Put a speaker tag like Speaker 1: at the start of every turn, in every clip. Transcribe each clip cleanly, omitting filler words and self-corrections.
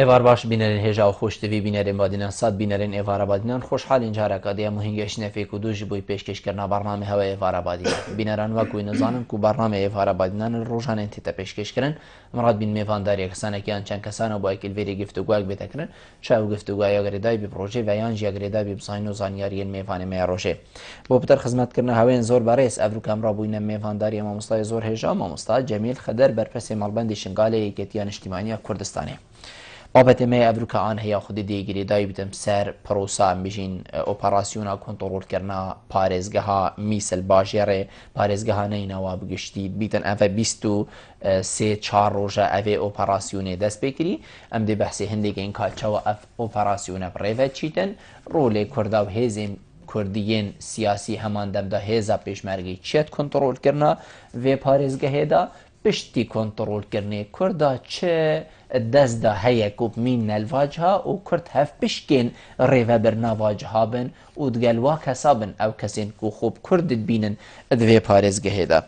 Speaker 1: ئێوار باش بینەرین هێژا و خۆشتوی بینەرین بادینان سات بینەرین ئێوارە بادینان خۆشحالین جارەکە دێ مهنگەش نەفێک و دوژی بۆی پێشکەشکردنا بەرنامە هەوە ئێوارە بادینان بینەران وەکوی نزانن و بەرنامە ئێوارە بادینان ڕۆژانێن تێتە پێشکەشکردن ئەمڕات بین میێڤانداریە کەسانێکیان چەند کەسانە بۆ ئەکیلڤێری گفتوگویەک بێتەکردن چاو گفتوگوایە گرێدای بی پرۆژێ و یان ژیاگرێدای بی بزانین و زانیاریین میێڤانێمەیە ڕۆژێ بۆ پتر خزمەتکردنە هەوێن زۆر بەڕێز ئەڤروکەم ڕابووینە میێڤانداریە مامۆستای زۆر هێژا مامۆستا جەمیل خەدەر بەرپرسێ مەڵبەندی شنگالە یەکێتیان نیشتیمانیە کوردستانێ بابەتێ مەیە ئەڤروکەیان هەیە خودی دێگیرێدای بدەم سەر پرۆسا بژین ئۆپەراسیۆنا کۆنتڕۆڵکردنا پارێزگەها میسل باژێڕێ پارێزگەها نەینەوە بگشتی بیتن ئەڤە 23 ڕۆژە ئەvێ ئۆپەراسیۆنێ دەست پێکری ئەم دێ بەحسێ هەندێک ئین کاچەوە ئەف ئۆپەراسیۆنە بڕێڤە چیتن ڕۆلێ کوردا و هێزێن کوردیین سیاسی هەمان دەمدا هێزا پێشمەرگەی چێت کۆنتڕۆڵکردنا vê پارێزگەهێدا پشتی کۆنتڕۆڵکردنێ کووردا چه دەستدا هەیە کوبمین نەلڤاجها و کورد هەف پشکێن ڕێڤەبرناڤاجها بن و دگەلوا کەسا بن ئەو کەسێن و خۆب کوردت بینن دوێ پارێزگەهێدا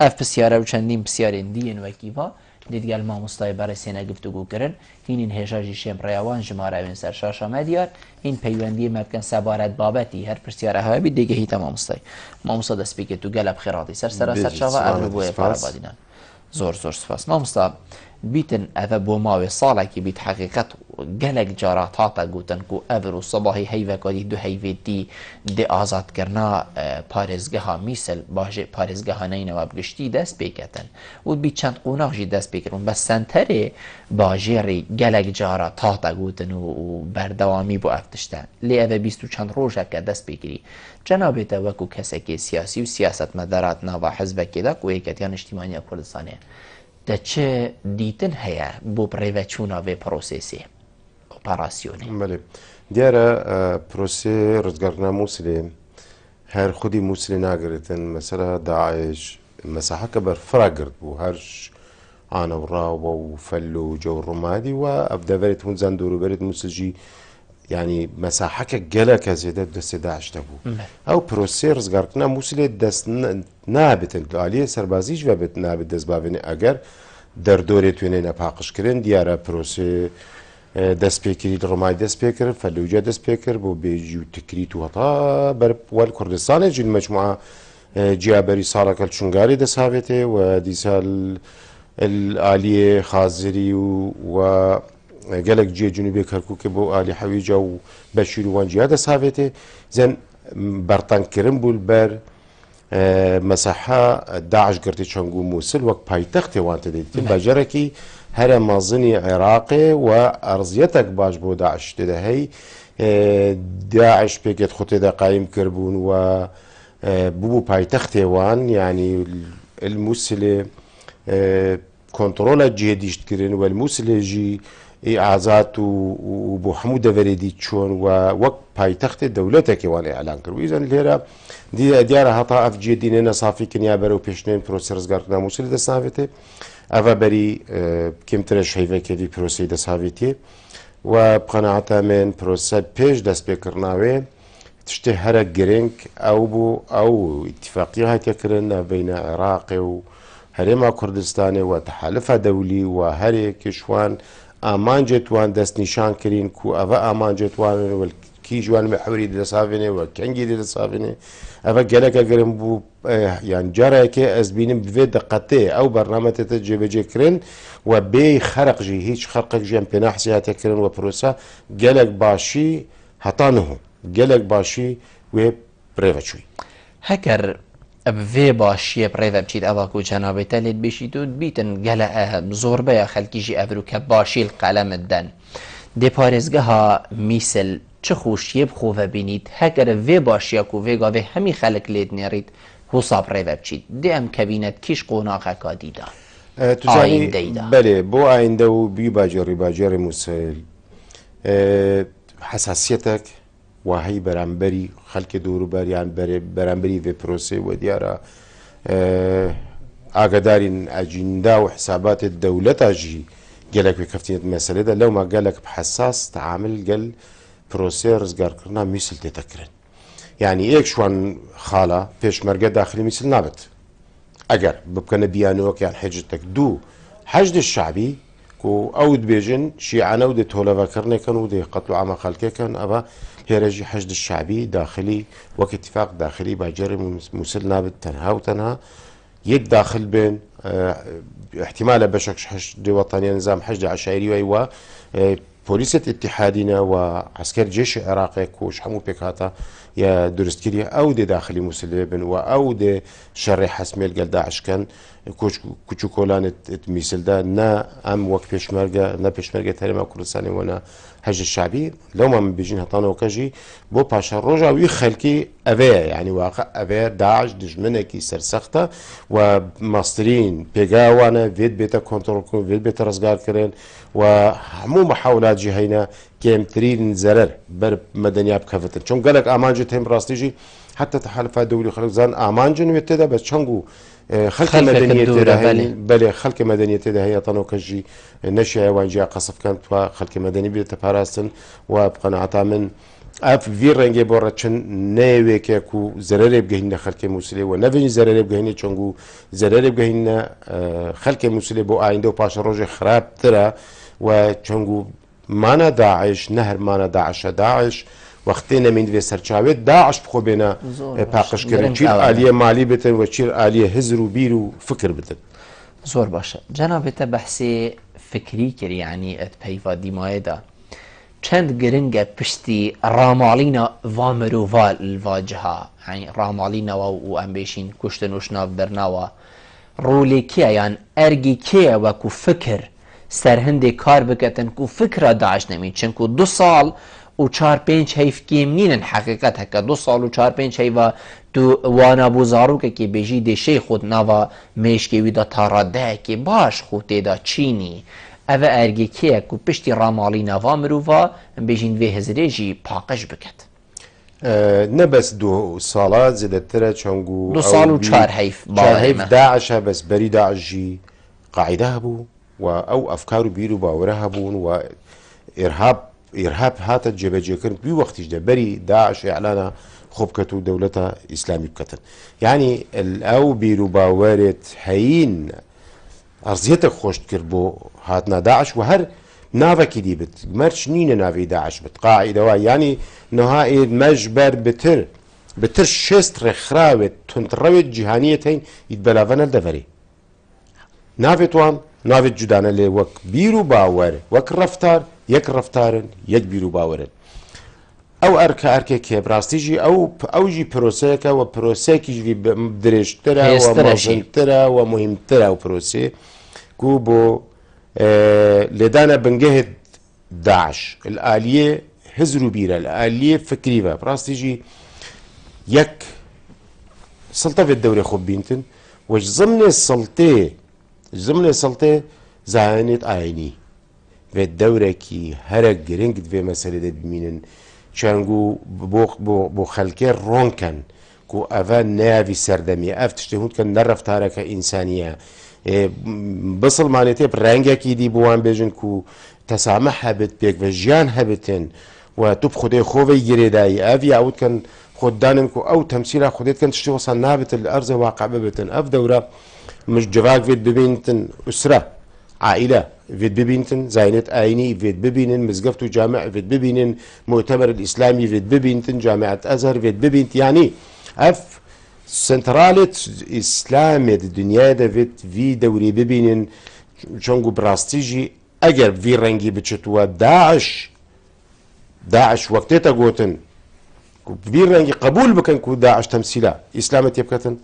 Speaker 1: ئەف پرسیارە و چەندین پرسیارێن دیên وەکیڤا دیدگەل مامۆستای بەرەسێنە گفتوگوکردن هینین هێژاژی شێم ڕێیاوان ژماراوێن سەر شاشەمە دیار هین پەیوەندی مەبکەن سەبارەت بابەتی هەر پرسیارە هەوەبی دێگەهیتە مامۆستای مامۆستا دەستپێکێت و گەلە بخێڕاتی سەر سەرچاوە ئەڤ بۆیە پارەبادینان زۆر سپاس مامۆستا بیتن ئەvە بۆ ماوێ ساڵێکی بیت حەقیقەت gelek cara tata gotin ku ev û sebahî heyvekadî du heyvêtî dê azadkirina parêzgeha Mîsel bajê parêzgeha Neyneva bi giştî dest pê ketin û bî çend qonak jî dest pê kirin bes senterê bajêrê gelek cara tata gotin û berdewamî bû ev tişte lê ev e bîst û çend rojeke dest pê kirî cenabê te wekû kesekê siyasî û siyasetmedarat nava hizbekê de ku Yekîtiya Niştimaniya Kurdistanê te çi dîtin heye bû rêveçûna vê prosesê operasyonê
Speaker 2: بله دیاره پروسه ڕزگارکردنا مووسلێ هەر خودی مووسلێ ناگرێتن مەسەلا داعش مەساحەکە بەرفرا گرت بوو هەرش ئانەوڕاوە و فەل و جەو ڕوومادی و ئەف دەڤێت هونزان دووروبەرێت مووسلجی يعني مساحەکە gelek زێدە دەستێ داعشتە بوو ئەو پرۆسێ ڕزگارکردنا مووسلێ دەست نابێتن عالیە سەربازیش بێت نابێت دەست بابێنێ ئەگەر دەردۆرێت توێنێ نەپاقشکردن دیارە پرۆسێ دەست پێکردی ڕۆمای دەست پێکرد فەلوجە دەست پێکرد بۆ بێژی و تکریت و هەتا بەرپوەل کوردستانی جین مەجموعە جیابەری ساڵەکە چونگاری دەساوێتێ و دیسال عالیێ خازری و gelek ciyê Cunûbê Kerkûkê bû alî hewîca û beşîr û wan ciya desthavêtê zen bertankirin bû li ber mesaha Daeş girtî çengû Mûsil wek paytextê wan tê dîtin bajarekî here mazinî Iraqê û erziyetek baş bû Daeş tê de hey Daeş pêkêt xwe de qayîm kirbûn û bû paytextê wan yanî il Mûsilê kontrola cihê dîştkirin û il Mûsilê jî ئازات و بۆ هەموو دەڤێتی چۆن و وەک پایتەختی دەولەتێکی وان ئەعلان کرد ویزن لێرە دیارە هەتا ئەف جێ دینێنە سافی کنیا بەرە و پێشنێن پرۆسی ڕزگارکردنا مووسلی دەساوێتێ ئەڤە بەری کەمترە شەیڤەکێتی پرۆسی دەساوێتێ و بقەناعەتە من پرۆسە پێش دەست پێکردناوێ تشتێ هەرە گرنگ ئەو بوو ئەو ئیتیفاقی هاتیەکردن بینە عێراقێ و هەرێما کوردستانێ و تەحالفە دەولی و هەرێکیشوان ئامانجێتوان دەست نیشان کرین کو ئەvە ئامانجێتوانن کی جوان محوری دەساوێنێ و کەنگی دەساوێنێ ئەvە gelekە گرم بوو یان جارێکێ ئەس بینم بوێ دقەتێ ئەو بەرنامەتێتە جێبەجێکردن و بێ خەرقژی هیچ خەرقێک ژیان پێ نەحسیاتێکردن و پرۆسە gelek باشی هەتا نەهۆ gelek باشی وێ برێڤەچووی
Speaker 1: هەکەر vê başiyê rêve biçît eva ku cenabê te lê bêşît û bîtin gele zorbeya xelkî jî evroke başî li qelemet den dê parêzgeha Mîsel çi xweşiyê bi xwe vebînît heger vê başiya ku vê gavê hemî xelek lê dinêrît hûsab rêve biçît dê em kevînet kîş qonaqeka dîda
Speaker 2: belê bo ayînde û bî bajarî bajarê Mûsil hesasiyetek وهی بەرامبەری خەلکی دووروبەریان بەرامبەری vê پرۆسێ و دیارە ئاگادارین ئەجیندا و حساباتێ دەولەتا ژی gelek wê keftinêt meselê de lewma gelek bi hesas teamil gel prosê rizgarkirina Mîsil tê te kirin yanî yek şu an xala pêşmerge daxilî Mîsil nabet eger bibkene biyanok yan hectek dû hecd şabî ku كو أو دبيجن شيعانة ودي تولفا كرنيكن ودي قتلوا عما خلقكن أبا هيرجي حشد الشعبي داخلي واتفاق داخلي باجر مسلنا بالتنها وتنها يك داخل بين احتمال بشكش حشد وطني نظام حشد عشائري ويوا بوليسة اتحادنا وعسكر جيش العراقي كوش حمو بيكاتا يا درستكري او دي داخلي مسلبن او دي شر حسمي القل داعش كان كوشو كولان تميسل دا نا ام وقت بيشمرقة نا بيشمرقة تاريما كردستاني وانا حج الشعبي لو ما بيجين هطانا وكجي بو باشا الرجع ويخلكي افير يعني واقع افير داعش دجمنكي سرسخته وماسترين بيقاوانا فيد بيتا كنترول كون فيد بيتا رزقار كرين ومو محاولات جهينا كيمترين زرر بر مدنيا بكفتن چون قالك امانجت هم راستيجي حتى تحالفات دولي خلق زان امانجن يتدا بس چنگو خلق مدنية بله خلق مدنية تدا هي طنو كجي نشأ وانجا قصف كانت وخلق مدني بيتفارسن وبقناعتا من اف في رنگي بورچن نيوي كو زرر بگهين خلق مسلي ونفين زرر بگهين چنگو زرر بگهين خلق مسلي بو آينده باش روج خراب ترى وچنگو مانا داعش نهر مانا داعش وقتنا من في سرچاوت داعش بخو بينا باقش كرن چير آلية مالي بتن و چير آلية هزر و بير و فكر بتن
Speaker 1: زور باشا جناب تا بحثي فكري كري يعني اتبهيفا ديماي دا چند گرنگه پشتی رامالينا وامرو الواجهة يعني رامالينا و امبيشين كشتن وشناف برناوا رولي كيا يعني ارگي كيا وكو فكر سرهندي كار بكتن كو فكرة داعش نمين چنكو 2 سال و 4-5 هيف كيمنين حقيقت هكا 2 سال و 4-5 هيفا تو وانا بوزاروكا كي بيجي دي شي خود ناوا ميشكي ويدا تاراده كي باش خود تيدا چيني اوه ارگي كيه كو پشتي رامالي نوا مروفا بيجين في هزريجي باقش بكت
Speaker 2: نبس 2 سالات زدتره چونگو
Speaker 1: 2 سال و 4 هيف
Speaker 2: داعش بس بري داعش جي قاعده هبو او افكار بيرو باورها بون و ارهاب هات جبهه كرن بي وقتش ده بري داعش اعلان خبكتو دولتها اسلامي بكتن يعني او بيرو باورت حين ارزيتك خوش كربو هاتنا داعش وهر نافكي دي بت مرش نين نافي داعش بت قاعده يعني نهائي مجبر بتر شستر خراوت تنتروت جهانيتين يتبلافن الدفري نافتوان نافت جدانا لي وك بيرو باور وك رفتار يك رفتارن يك بيرو باورن او اركا كي براستيجي او جي بروسيكا و بروسيكي جي دريشترا ومهمترا ومهمترا و بروسي كوبو لدانا بنجهد داعش الآلية هزرو بيرا الآلية فكريفا براستيجي يك سلطة في الدوري خوب بينتن وش ضمن السلطة زانت آيني في الدورة كي هرق رنج في مسألة بمينن چانگو بو خلقه رون کن کو اوه ناوی سردمی اف تشتهود کن نرفتاره که انسانیه بصل مانیته برنگه کی دی بوان بیجن کو تسامح هبت بیگ و جیان هبتن و تو بخوده خوفه گریدایی اف یعود کن خود دانن کو او تمثيله خودت كان تشتغل وصل نابت الارض واقع ببتن اف دوره مش جواك فيت ببينتن اسره عائله فيت ببينتن زاينت ايني فيت ببينن مزقفت جامع فيت ببينن مؤتمر الاسلامي فيت ببينتن جامعه ازهر فيت ببينت يعني اف سنترالة اسلام الدنيا دا فيت في دوري ببينن شونغو براستيجي اگر في رنگي بتشتوا داعش وقتها قوتن في رنگي قبول بكن كو داعش تمثيلا اسلام تيبكتن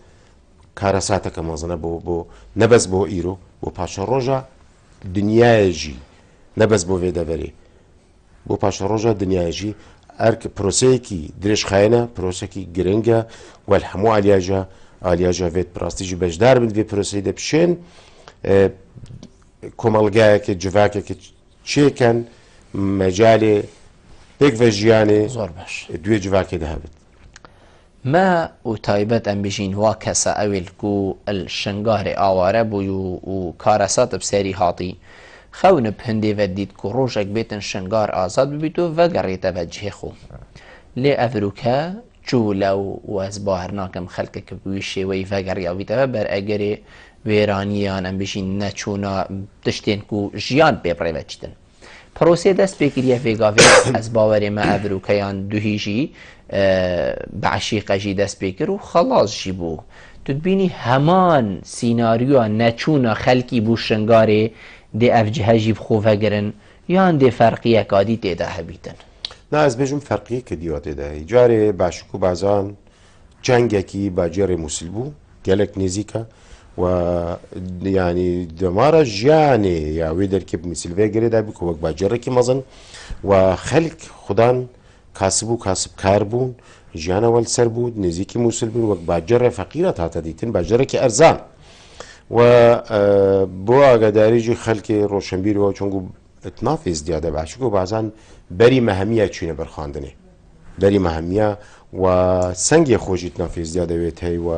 Speaker 2: كارساتك مازنا بو نبز بو ايرو بو باشا روجا دنياجي نبز بو فيدا بري بو باشا روجا دنياجي ارك بروسيكي دريش خاينه بروسيكي جرينجا والحمو الياجا فيت براستيجي بجدار من في بروسيدا بشين كومالجاك جفاك تشيكن مجالي بيك فيجياني
Speaker 1: زور باش
Speaker 2: دوي جفاك دهبت
Speaker 1: ما وتايبت ام بيجين واكسا اويل كو الشنغاري اواره بو و كارسات بسيري هاطي خون بهندي وديت كو روجك بيتن شنغار ازاد ببيتو وقريتا وجهي خو لي افروكا جولا وازباهرناكم خلقك بويشي وي وقريا بيتا بر اگري وێرانیان ئەم بژین نەچوونە تشتێن و ژیان پێ بڕێبەچتن پرۆسێ دەست پێکریە فێگاوێ ئەس باوەرێمە ئەڤروکەیان دوهیژی بەعشیقەژی دەست پێکرد و خەڵازژی بوو تبینی هەمان سیناریوە نەچوونە خەلکی بوو شنگارێ دێ ئەفجهەژی بخۆڤەگرن یان دێ فەرقیە کادی تێدا هەبیتن
Speaker 2: نا ez bêjim ferqiyê ki dîwa tê de heye carê başik û bazan cengekî bajarê Mûsil bû gelek nêzik e و yani demara jiyanê ya wê derkê Mûsil vê girê de bû ku wek bacarekî mezin و xelk xudan kasibû kasibkar bûn jiyana wel ser bû nêzîkî Mûsil bûn wek bacerê feqîrat hate dîtin bacarekî erzan و بۆ ئاگاداری jî xelkê roşenbîr we çongû nafê ziyade başik û bazan berî mehemiya çûne ber xandinê berî mehemiya و sengê xwe jî nafê ziyade wê tey و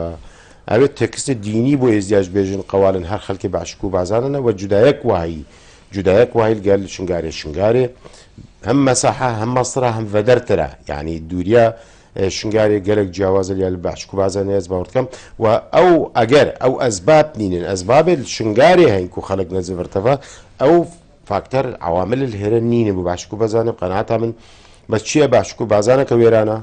Speaker 2: ew tekstê dînî bû êzdiyaj bêjin qewalin her xelkê başik û bazanan e ve cudayek wahî gel şingarê hem mesaha hem masra hem vedertir e yani dûriya şingarê gelek ciyawaz ya li başik û bazanê ez bawer dikim و ew eger ew ezbab nînin ezbabê şingarê heyn ku xelek nezîvirteva ew faktör awamil hêre nîne bû başik û bazanê qenaeta min bes çi ye başik û bazaneke wêrana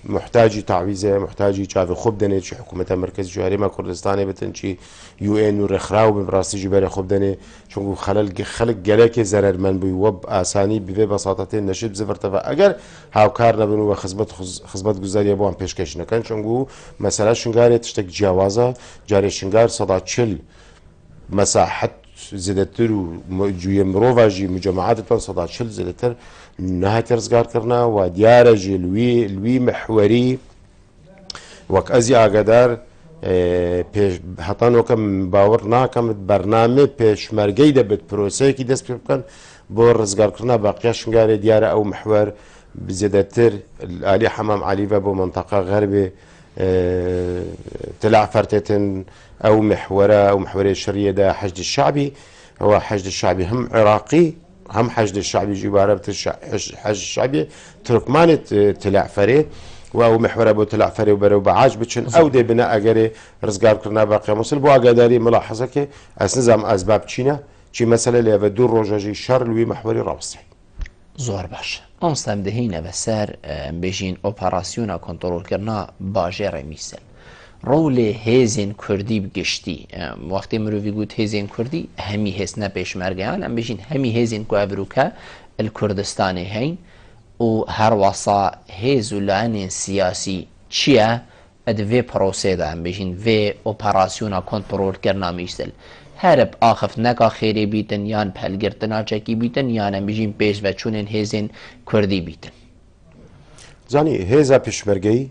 Speaker 2: محتاجی تعویزه محتاجی چاوی خوب دنه چی حکومت مرکزی چی هریما کردستانی بتن چی UN و رخراو براستی جی بره خوب دنه چون خلق گله که ضرر من بی و آسانی به بساطت نشد زفرت و اگر هاوکار نبینو و خدمت گزاری بوام پیشکش نکن چون مثلا شنگاری تشتک جوازه جاری شنگار 140 مساحت زیادتر و جوی مروواجی مجموعات تون 140 زیادتر نهایت رزگار کرنا و دیاره جی لوی محوری وک ازی آگادار پیش حتی نوکم باور ناکم برنامه پیشمرگی ده بد پروسه کی دست بکن با رزگار کرنا باقی شنگاری دیاره او محور بزیادتر علی حمام علی و با منطقه غربی طلع فرتتن او محوره الشرعيه ده حشد الشعبي هو حشد الشعبي هم عراقي هم حشد الشعبي يجي بعربة حشد الشعبي تركماني طلع فري و محور ابو طلع فري وبرو بعاج بتشن او دي بناء اجري رزقار كرنا باقي مصل بو اقداري ملاحظه كي اسنزام اسباب تشينا شي مساله اللي دور روجاجي شر لوي محوري رابصي
Speaker 1: زۆر باش ئەمستەم دەهینە بەسەر بێژین ئۆپەراسیۆنە کۆنتڕۆلکردنا باژێڕێ میسل ڕۆڵێ هێزین کوردی بگشتی وەختی مرۆڤی گوت هێزین کوردی هەمی هێزنە پێشمەرگەیان ئەم بێژین هەمی هێزین کوابروکە کوردستانی هەین و هەروەسا هێز و لایەنێن سیاسی چییە ئەدڤێ پرۆسێدا ئەم بێژین vê ئۆپەراسیۆنە کۆنتڕۆلکردنا میسل هرب آخف نکا خیری بیتن یان پلگرتنا چکی بیتن یان بیجین پیش و چونن هزین کردی بیتن
Speaker 2: زانی هزا پیشمرگی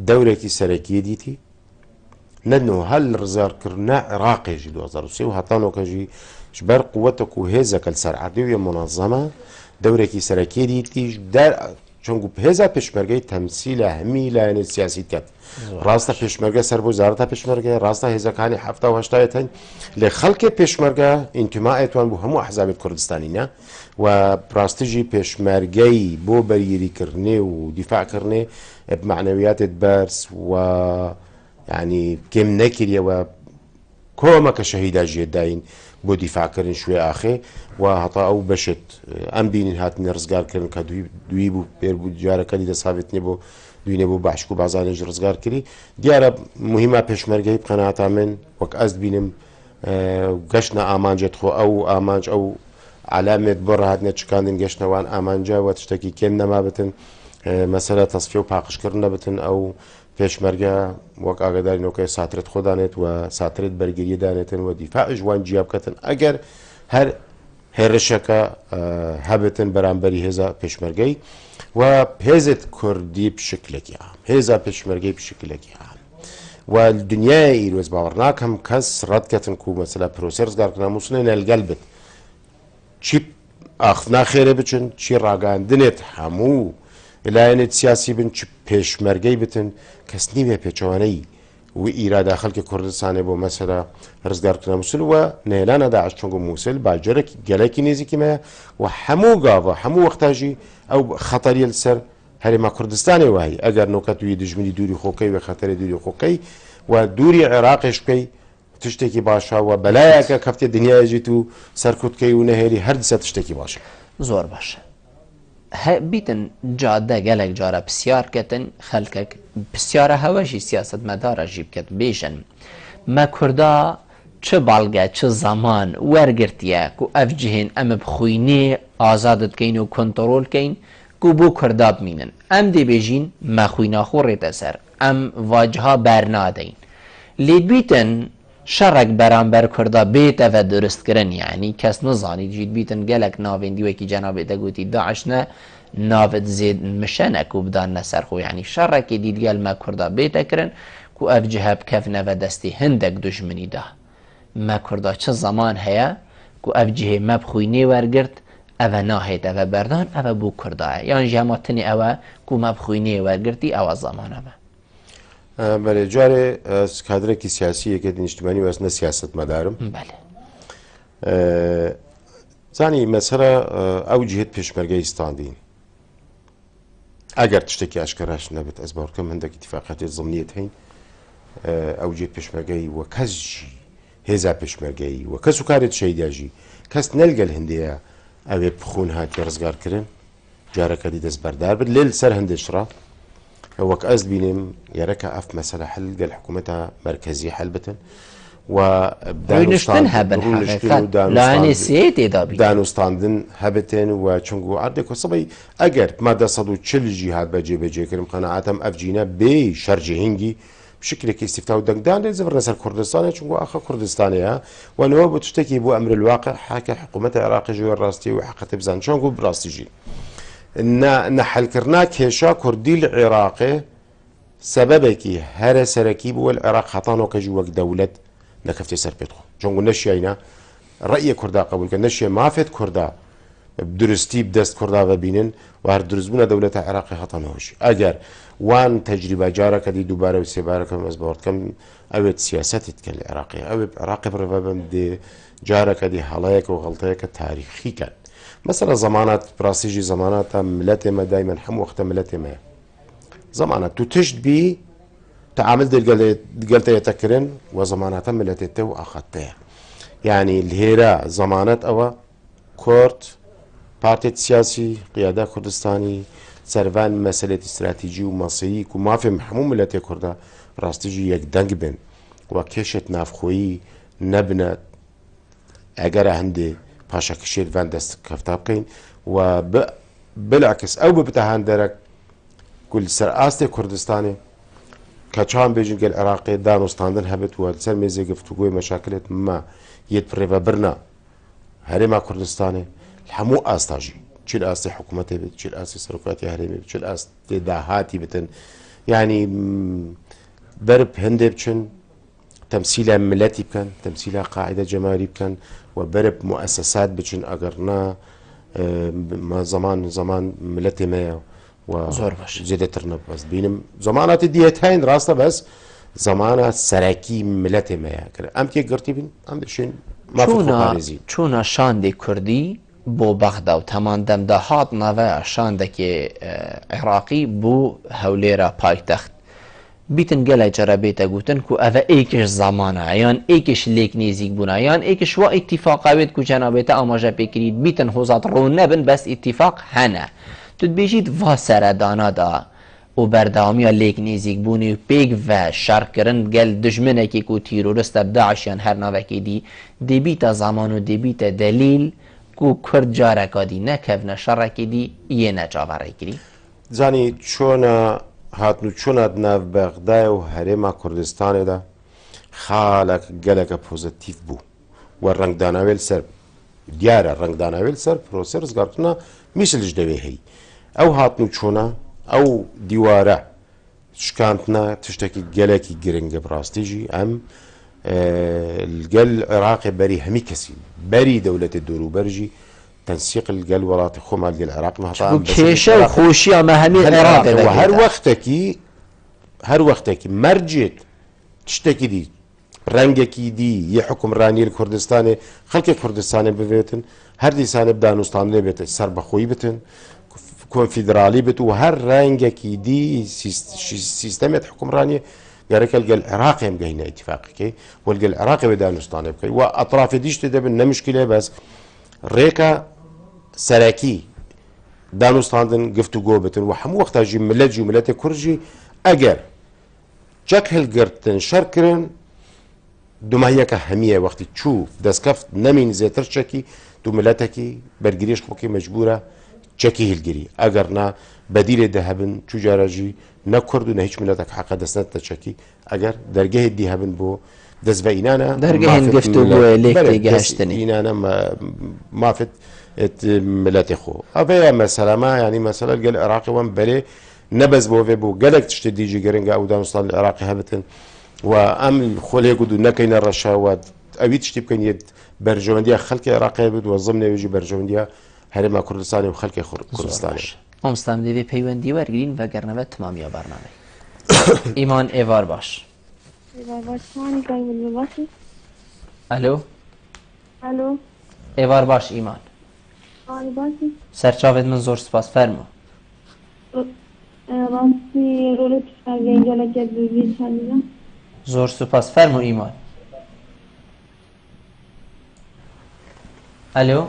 Speaker 2: دوره کی سرکی دیتی ندنو هل رزار کرنا عراقی جی 2003 و هتانو کجی جبر قوتك وهزا كالسر عدوية منظمة دوره کی سرکی دیتی در چونگو هزا پیشمرگی تمثیل همی لایه سیاسی کت راستا پیشمرگه سر وزارت پیشمرگه راستا هزا کانی 7 و 8 تن لخلق پیشمرگه انتماعات وان بو همو احزاب کردستانی نه و راستجی پیشمرگه بو بریری کرنه و دفاع کرنه بمعنویات برس و يعني كم نكريا و كوما كشهيدا جيداين بو دفاع كرن شوي اخي وهطا او بشت ام بين هات نرزقار كرن كدوي بو بير بو جاره كدي صابتني بو دوينه بو باشكو بازان رزقار كري دياره مهمه پشمرگي قناعه من وك از بينم قشنا امانجت خو او امانج او علامه برهات نچكاندن قشنا وان امانجا وتشتكي كم نما بتن مساله تصفيه وباقش كرنا بتن او پیشمرگه وک آگاداری نوکه ساترت خودانت و ساترت برگیری دانتن و دفاع جوان جیاب کتن اگر هر رشکه هبتن برانبری هزا پیشمرگی و هزت کردی بشکل عام هزا پیشمرگی بشکل عام و الدنیای روز باورناک هم کس رد کتن کو مثلا پروسرز گرکنا موسنین القلبت چی اخنا خیره بچن چی راگاندنت همو لایەنێت سیاسی بن چ پێشمەرگەی بتن کەس نیمێ پێچەوانەی و ئیرادا خەڵکی کوردستانی بۆ مەسەلا ڕزگارکردنە مووسڵ و نێلانە داعش چۆنگە مووسڵ باجەرێکی گەلێکی نێزیکیمەیە و هەموو گاڤە هەموو وەختاژی ئەو خەتەریە لەسەر هەرێما کوردستانی وایە ئەگەر نۆکەت وی دژمنی دووری خۆکەی و خەتەری دووری خۆکەی و دووری عێراقیش بکەی تشتێکی باشەوە بەلایەکە کەفتێ دنیاژیت و سەرکوتکەی و نەهێری هەردسە تشتێکی باشە
Speaker 1: زۆر باشە بیتن جادە گەلێک جارە پرسیارکەتن خەلکێک پرسیارە هەوەشی سیاست مەدارەژی بکەت بێژن مە کووردا چ باڵگە چ زەمان وەرگرتیە و ئەف جهێن ئەمە بخوینێ ئازادت بکەین و کۆنتڕۆلکەین و بۆ کووردا بمینن ئەم دەبێژین مەخویناخۆ ڕێتە سەر ئەم واجها بەرنادەین لێ بیتن شەڕێک بەرامبەر کووردا بێتەوە دروستکردن یعنی کەس نزانیت جیت بیتن گەلێک ناوێندیوەکی جەنابێتە گوتی داعشنە ناوت زێد مشەنەک و بدانە سەرخۆ یعنی شەڕێکی دیدگەل مە کووردا بێتەکردن و ئەف جهە بکەفنەوە دەستی هەندێک دوژمنیدا مە کووردا چ زەمان هەیە و ئەف جهێ مە بخوینێ وەرگرت ئەوە ناهێتەوە بەردان ئەوە بوو کووردایە یان ژامەتنی ئەوە کو مە بخوینێ وەرگرتی ئەوە زەمانەمە
Speaker 2: بەێ جارێ کادرێکی سیاسی یەکێ نیشتمانی وەستنە سیاست مەدارم زانی مەسەرە ئەو جهت پێشمەرگەی ستاندین ئەگەر تشتێکی ئاشکراش نەبێت ئەس باوەڕکەم هەندێک اتفاقاتی زمنیت هەین ئەو جێت پێشمەرگەی وە کەسژی هێزا پێشمەرگەی وە کەس و کارێت شەیداژی کەس نەلگەل هەندەیە ئەوێ بخۆن هاتی ڕزگارکردن جارەکەی دەست بەردار بێت لێل سەر هەندێشڕا وەک ئەس بینیم یارەکە ئەف مەسەلە حل گەل حکوومەتە مرکزی حل بتن و دانوستاندن هەبتێن و چونگو ئاردێک سەبەی ئەگەر مادە 140 جیهات بەجێ بەجێکردم قەنەعاتم ئەفجینە بێ شەرجی هینگی شکلێکی استیفتا و دەنگدان لێ زەبر لەسەر کوردستانە چونگو ئاخە کوردستانەیە وەنەوە بۆ تشتێکی بۆ ئەمر الواقع حاکە حکوومەتە عێراقی ژێوە ڕاستی و حقەتە بزان چۆنگو بڕاستیژی نەحەلکردنا کێشا کوردی لە عێراقێ سەبەبێکی هەرە سەرەکی بووە لە عێراق خەتانۆکەژی وەک دەولەت نەکەفتێ سەر پێتخۆ چۆنگو نەشیینە ڕەیە کووردا قبولکە نەشیە مافێت کووردا درستی بدەست کووردا ببینن و هەر دروستبوونە دەولەتە عێراقی هەتانەوەشی ئەگەر وان تەجریبە جارەکە دی دووبارە و سێبارەکەم ئەس باوەڕکەم ئەوێت سیاسەتت کە لە عێراقی ئەوێ عێراقی بڕێڤە بم دێ جارەکە دی هەڵەیەک و غەڵتەیەکە تاریخی کات مثلا زمانات براسيجي زمانات ملتمة دائما حم وقت ملتمة زمانات تشت بي تعامل دلقلت يتكرن وزمانات ملتته وأخذته يعني الهيرة زمانات أو كورت بارتي سياسي قيادة كردستاني سرفان مسألة استراتيجي ومصيري وما في محموم ملتي كردا براستيجي يك دنگ بن وكشت نافخوي نبنة أجر عندي پاشا کشید وان دست کفتاب کن و بالعکس او ببتهان درک كل سر آست كردستاني كچان بيجن قال عراقي دانوستاندن هبت والسر ميزي قفتوقوي مشاكلت ما يتبريفا برنا هرما كردستاني الحمو آستاجي چل آستي حكومتي بت چل آستي سرقاتي هرمي بت چل آستي داهاتي بتن يعني برب هندي بچن تمثيل ملتي بكن تمثيل قاعدة جماهيري بكن وبرب مؤسسات بچن اگرنا ما زمان ملتي ما وزيادة ترنب بس بينم زمانات ديتين راسته بس زمانات سراكي ملتي ما كده ام كي قرتي بين ام بشين ما في
Speaker 1: چونا شاندي كردي بو بغدا و تمام دم ده هات نوه شاندكي عراقي بو هوليرا پایتخت بیتن گله جربیتا گوتن کو اوه ایکش زمانه یان ایکش لیک نیزیک بونا یان ایکش و اتفاق اوید کو جنابیتا آماجه بکرید بیتن حوزات رو نبن بس اتفاق هنه تو بیجید و سردانا دا و بردامی لیک نیزیک بونی و پیگ و شرک کرن گل دجمنه که کو تیرورست داعش یان هر نوه که دی بیتا زمان و دی بیتا دلیل کو کرد جارکا دی نکفن شرکی دی یه نجاوره کری
Speaker 2: زانی چون هاتنو چونات ناف بغداد و هرما كردستان دا خالق قلق بوزيتيف بو والرنگ داناويل سر ديارة رنگ داناويل سر بروسيرز قارتنا مثل جدوي هي او هاتنو چونا او ديوارة شكانتنا تشتكي قلقي قرنگ براستيجي ام القل عراقي بري همي كسي بري دولة الدورو برجي تنسيق القل ولاتي خو مال العراق ما
Speaker 1: كيشة وخوشية ما همي العراق
Speaker 2: وهر وقتك مرجت تشتكي دي رنگكي دي يحكم راني الكردستاني خلق الكردستاني ببيتن هر دي سانب دانوستاني بيتن سرب خوي بتن كونفدرالي بتن وهر رنگكي دي سيستمت حكم راني قالك القى العراق هم قهنا اتفاقك والقى العراق بدانستان بكي واطراف ديش تدبن مشكله بس ريكا سراكي دانستان قفتو قوبتن وحمو وقتها جي ملت كرجي اجر جاك هالقرتن شركرن دمهيك همية وقت تشوف دسكفت نمين زيتر شكي دو ملتكي برگريش خوكي مجبورة شكي هالقري اگرنا بديل دهبن شو جاراجي نكردو نهيش ملتك حقا دسنت شكي اگر درجه دي هبن بو دس بينانا
Speaker 1: درجه هنقفتو بو ليك تيجهشتني
Speaker 2: إنانا ما فت ملتي خو أبي مثلا ما يعني مثلا قال العراقي وان بلي نبز بو في بو قالك تشتدي جي قرنجا أو دانستان العراقي هبتن وأم خليه قدو نكين الرشاوات أبي تشتي بكين يد برجونديا خلق عراقي بد وظمن يجي برجونديا هرما كردستاني وخلق كردستاني
Speaker 1: أمستم دي بيوندي ورقين وقرنبت تمام يا برنامج إيمان إيوار باش الو
Speaker 3: الو
Speaker 1: ایوار باش ایمان سرچاوت من زور سپاس فرمو
Speaker 3: راستی رول پیشنهاد گلک دوزی شنیدم
Speaker 1: زور سپاس فرمو ایمان الو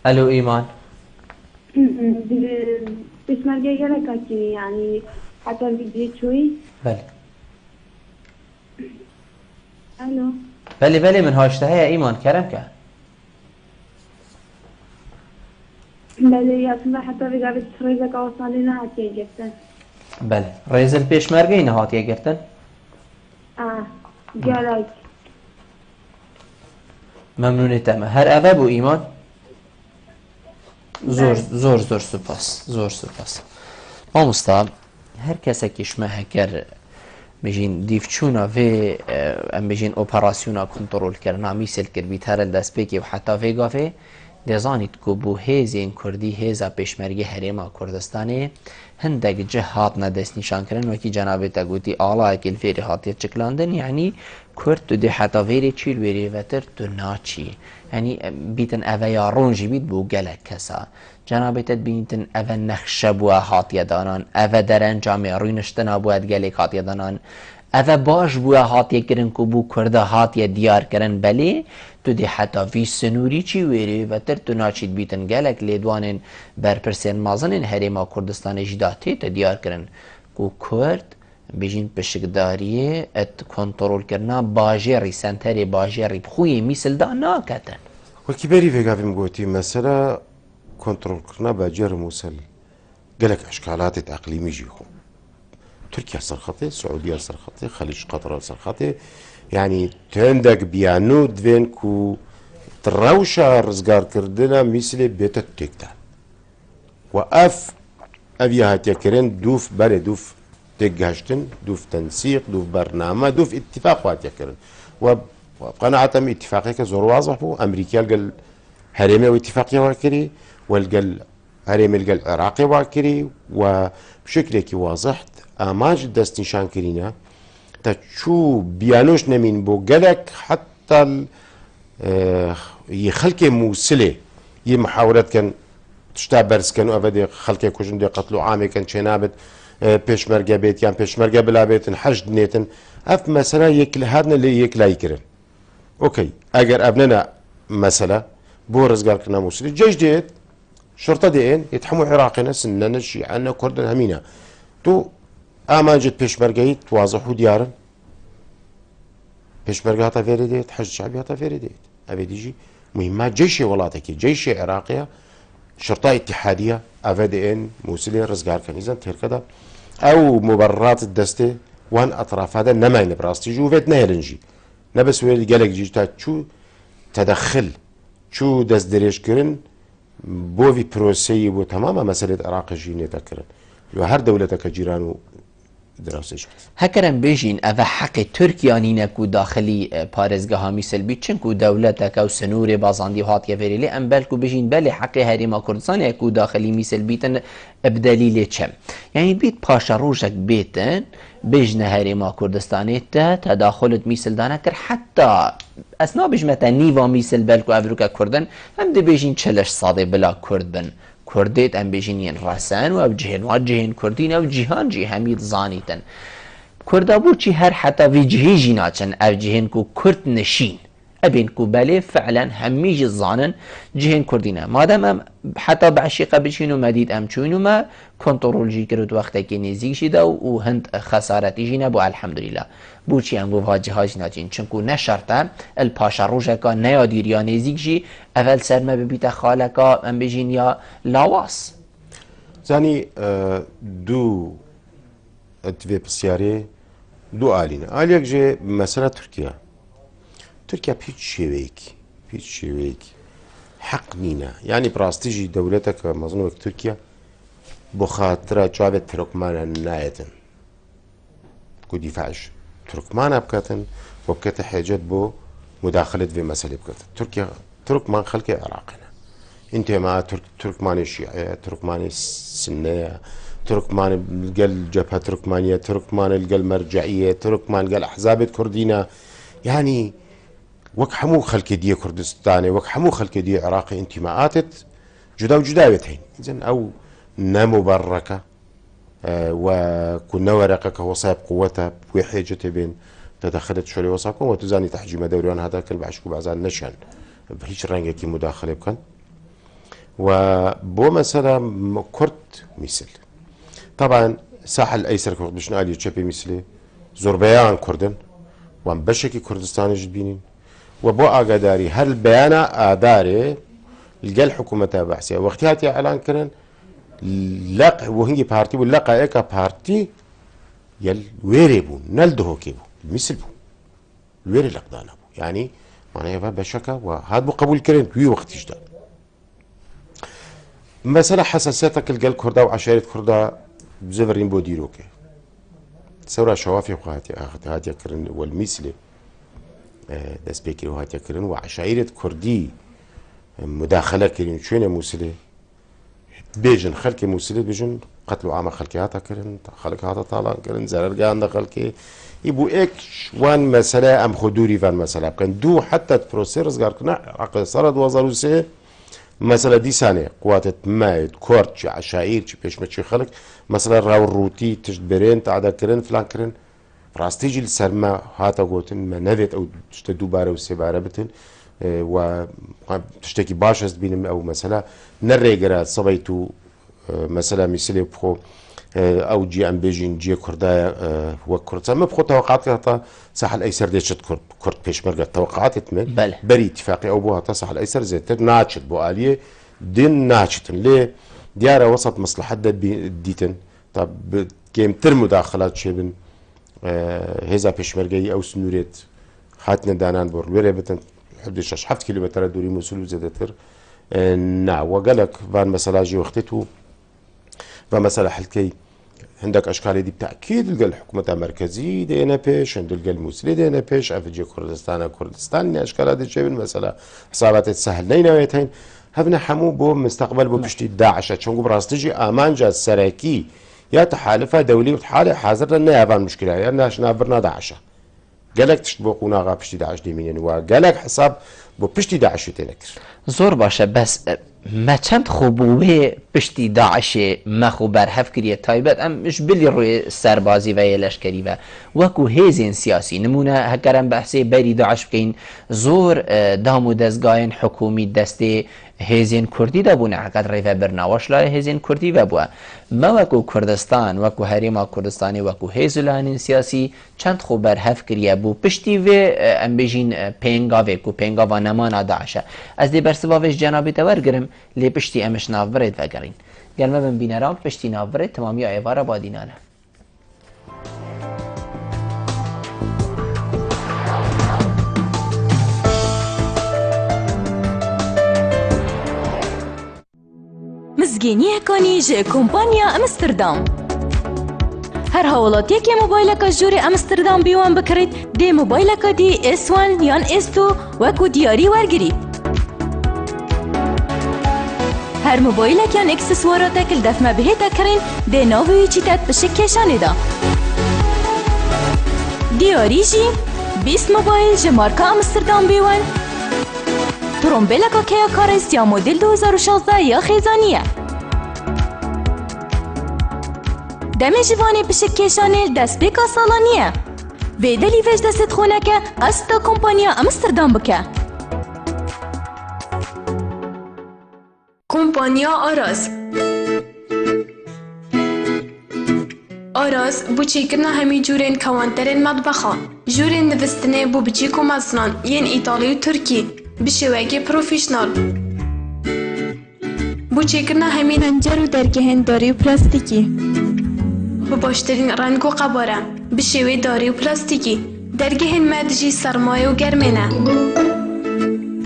Speaker 1: الو ایمان
Speaker 3: پیشنهاد گلک یعنی حتی ویدیو چوی
Speaker 1: بله
Speaker 3: الو
Speaker 1: بله من هاشته های ایمان کرم که
Speaker 3: بله یاسم حتی بگردی ریزه که آسانی نهاتیه گفتن
Speaker 1: بله ریزل پیشمرگی نهاتیه گفتن
Speaker 3: گلک
Speaker 1: ممنونی تمه هر اوه بو ایمان زور سپاس آموستا هر کسی کشمه هکر بجين ديفچونا في ام بجين اوبراسيونا كنترول كرنا ميسل كربيت هر دسبيكي وحتى في غافي دزانيت كو بو هيزين كردي هيزا پشمرگي هريما كردستاني هندك جهات ندس نشان كرن وكي جنابتا قوتي آلا اكل فيري هاتي چكلاندن يعني كرد دي حتى فيري چيل ويري وتر تو ناچي يعني بيتن اوه يارونجي بيت بو گلك كسا جنابتا بيتن اوه نخشه بو هاتي دانان اوه درن جامع روينشتنا بو گلك هاتي دانان اوه باش بو هاتي کرن کو بو کرده هاتي ديار کرن بلي تو دي حتى في سنوري چي ويري وتر تو ناچيد بيتن گلك ليدوانن برپرسين مازنن هريما كردستان جداتي تديار کرن کو کرد بيجين بشكداريه ات كنترول كرنا باجيري سنتري باجيري بخوي مثل دا ناكتن
Speaker 2: والكبيري في قافي مقوتي مثلا كنترول كرنا باجير موسل قالك اشكالات اقليمي جيخو تركيا سرخطي السعودية سرخطي خليج قطر سرخطي يعني تندك بيانو دوين كو تروشا رزقار كردنا مثل بيت التكتان وأف أبيها تكرين دوف بري دوف تجهشتن دوف تنسيق دوف برنامج دوف اتفاق وات يكرن وقناعتهم اتفاقية زور واضح بو أمريكا قال هريمة واتفاقية واكري والقال هريمة القال عراقي واكري وبشكل واضح أماج دست نشان كرينا تشو بيانوش نمين بو قالك حتى يخلق موسلة محاولات كان تشتابرس كانوا أبدي خلق كوجن دي قتلوا عامي كان شنابت پێشمەرگە بێت یان پێشمەرگە بلا بێتن حەشت نێتن ئەف مەسەلا یەک لە هاتنە لێ یەک لایکردن ئۆکەی ئەگەر ئەبنەنە مەسەلە بۆ ڕزگارکردنە مووسلی جێش دێت شرطە دێن هەموو عێراقینە سنەنە شیعەنە کوردن هەمینە تو ئامانجت پێشمەرگەیت وازەح و دیارن پێشمەرگە هاتە فێرە دێت حەشت شعبی هاتە فێرە دێت ئەبێ دیژی مهمات جيش وڵاتێکی جيش عێراقیە شرطة اتحادية أفدين موسلي رزقار كنيزان تيركدا أو مبررات الدستة وان أطراف هذا نماين براستي جوفيت نهلنجي نبس ويل جالك جيتا شو تدخل شو دست دريش كرن بوفي بروسي بو تماما مسألة عراق جيني تكرن وهر دولة كجيران دراسة شو
Speaker 1: هكرم بيجين أذا حق تركيا نينكو داخلي بارزگاه مثل بيتشنكو دولتك أو سنور بازاندي وهات يفري لي أم بالكو بيجين بالي حق هريما كردستان يكو داخلي مثل بيتن بدليل چم يعني بيت باشا روجك بيتن بيجن هريما كردستاني تداخلت مثل دانكر حتى أثناء بيجمتا نيفا مثل بالكو أفروكا كردن هم دي بيجين چلش صادي بلا كرد بن کردیت ام بجینین رسان و بجهن و جهن کردین و جهان جی همید زانیتن کردا بو چی هر حتی وی جهی جیناچن او جهن کو کرد نشین ابين كوبالي فعلا هميج الظانن جهن كردينا مادام ام حتى بعشيقه بشينو مديد ام چونو ما كنترول جي كرد وقتا كي نزيك شيدا و هند خسارتي جينا بو الحمد لله بوچي ام بو جهاز ناجين چنكو نشرطه الباشا روجكا نيادير يا نزيك جي اول سرما ببيتا خالكا ام بجين يا لاواس
Speaker 2: زاني دو اتفي بسياري دو آلينا آليك جي مسألة تركيا هیچ شێوەیەکی حەق نینە یعنی پراستیژی دەولەتەکە مەزنەوەک تورکیا بۆ خاترە چاوێت ترکمانە نایەتن کو دیفاعش ترکمانە بکاتن بۆ بکەتە حێجەت بۆ مداخلت في مەسەلێ بکاتن تورکیا ترکمان خەڵکی عێراقینە ئینتێما ترکمانی شیعەیە ترکمانی سنەیە ترکمان گەل جەبهە ترکمانیە ترکمان گەل مەرجەعیە ترکمان گەل ئەحزابێت کوردینە یعنی وەک هەموو خەڵکی دیە کوردستانێ وەک هەموو خەڵکی دیە عێراقی ئینتیماعاتت جودا و جوداوێت هەین ئیزن ئەو نەموبەڕەکە وەکو نەوەرەقە کە وەسای بقووەتە بۆی حێجەتێ بێن دەدەخلت شۆرێ وەساکۆم و توزانی تەحجیمە دەوریان هاتاکرد بە عشق و بازان نەشان بە هیچ ڕەنگێکی مداخلێ بکەن و بۆ مەسەلا کورد میسل طبعا ساحل ئەیسەر کوردستانی چەپی میسلێ زۆربەیان کوردن وان بەشێکی کوردستانیش بینین و بۆ ئاگاداری هەر بەیانە ئادارێ لەگەڵ حکوومەتە بەحسیە وەختی هاتی ئەلان کردن لەق وهنگی پارتی بوو لەقایەکە پارتی یەل وێرێ بوو نەل دهۆکێ بوو میسل بوو وێرە لەقدانە بوو یعنی مانایەوە بەشەکە و هات بوو قبولکردن توی وەختیشدا مەسەلە حەساسیەتەکە لەگەڵ کوردا و عەشایرەت کوردا بزەڤڕین بۆ دیرۆکێ سەورا شەوافی خۆ هاتیەکردن وەلمیسلێ دەستپێکی هاتیەکردن و عەشایرەت کوردی مداخلە کردین شوێنە مووسلێ بێژن خەڵکی مووسلێ بێژن قەتل و عامە خەڵکی هاتەکردن خەڵک هاتە تاڵانکردن زەرەرگەیاندە خەڵکێ ئی بوو ئێک وان مەسەلە ئەم خۆ دووری ڤان مەسەلا بکەن دوو حتى پرۆسێ ڕزگارکردنە عەقل ساڵە 2003 مەسەلە دیسانێ قواتت مایت کورد چی عەشایر چی پێشمەرچی خەڵک مەسەلە ڕاوڕووتی تشت بێرێن تەعادەکردن فلانکردن ڕاستیژی لەسەرمە هاتە گوتن مە نەبێت ئەو شتە دووبارە و سێبارە بتن و شتێکی باش هەست بینم ئەو مەسەلا نەڕێگەرە سەبەیت و مەسەلا میسلێ بخۆ ئەو جی ئەم بێژین جیە کوردایە وەک کوردچەمە بخۆ تەوەقعات هاتە ساحل ئەیسەر دێچێت کورد پێشمەرگە تەوەقعاتت من بەری اتفاقی ئەو بۆ هاتە ساحل ئەیسەر زێتر ناچێت بۆ ئالیێ دین ناچێتن لێ دیارە وەسەط مەسلحەت دیتن تا گەمتر مداخلات چێبن هێزا پێشمەرگەی ئەو سنوورێت هاتنە دانان بۆ ڕوێرێ بتن 6-7 کیلومترە دووری مووسول و زیاتر ناوە گەلک وان مەسەلاژی وەختێت و و مەسەلە حلکەی هەندێک ئەشکالی تاکید لەگەڵ حکوومەتە مەرکەزی دێنە پێش هەند لەگەڵ مووسڵی دێنە پێش ئەفجێ کوردستانە کوردستان ئەشکالا دەچێبن مەسەلا حساباتێت سەهل نەینەوێت هەین هەبنە هەموو بۆ مستەقبل بۆ پشتی داعشە چونگو بڕاستیژی ئامانجا سەرەکی یا تحالفە دەولی و حالێ حازرە نەیابان مشکلە یا ناشنابرنا داعشە گەلک تشت بۆ قوناغا پشتی داعش دەمێنن و گەلک حساب بۆ پشتی داعشی تێنەکرد
Speaker 1: زۆر باشە بەس ما چەند خۆبووێ پشتی داعشێ مەخو بەرهەف کریە تایبەت ئەمش بلی ڕوێ سەربازی وە لەشکەریوە وەکو هێزێن سیاسی نمونە هەکەرم بەحسێ بەری داعش بکەین زۆر دام و دەستگایەن حکومی دەستێ هێزێن کوردی دەبوونە حقەت ڕێڤە برناوەش لای هێزێن کوردی بەبووە مە وەکو کوردستان وەکو هەرێما کوردستانی وەکو هێزولانین سیاسی چەند خۆ بەرهەف کریە بوو پشتی وێ ئەم بێژین پێنگاوێک و پێنگاوا نەمانە داعشە ئەس دێ بەرسڤاوێش جەنابێتە وەرگرم لێ پشتی ئەمش ناوبڕێت وەگەڕین گەلمە بن بینەران پشتی ناوبڕێت تەمامی ئێوارە بادینانە
Speaker 4: مزگینیەکانی ژێ کۆمپانیا ئەمستردام هەر هاوڵاتیەکێ مۆبایلەکە ژووری ئەمستردام بیوان بکڕیت دێ مۆبایلەکە دی S1 یان S2 وەکو دیاری وەرگریت هەر مۆبایلێکیان ئەکسسواراتێک دەفمە بهێتە کڕین دێ ناوی چیتەت بشک کێشانێدا دیاری ژی 20 مۆبایل ژە مارکە ئەمستردام بیوان ترۆمبێلەکە کەیە کارێست یا مۆدل 2016 یا خێزانیە دم جوانی پشک کشانه دست بیکا سالانیه ویدلی ویج دست خونه که استا کمپانیا امستردام بکه
Speaker 5: کمپانیا آراز آراز بو چیکرنا همی جورین کوانترین مطبخا جورین نوستنه بو بچیک و مزنان ین ایتالی و ترکی بشوگی پروفیشنال بو چیکرنا همی پنجر و درگهن داری و پلاستیکی بو باشترین رنگ و قباره بشوی داری و پلاستیکی درگهن مدجی سرمایه و گرمینه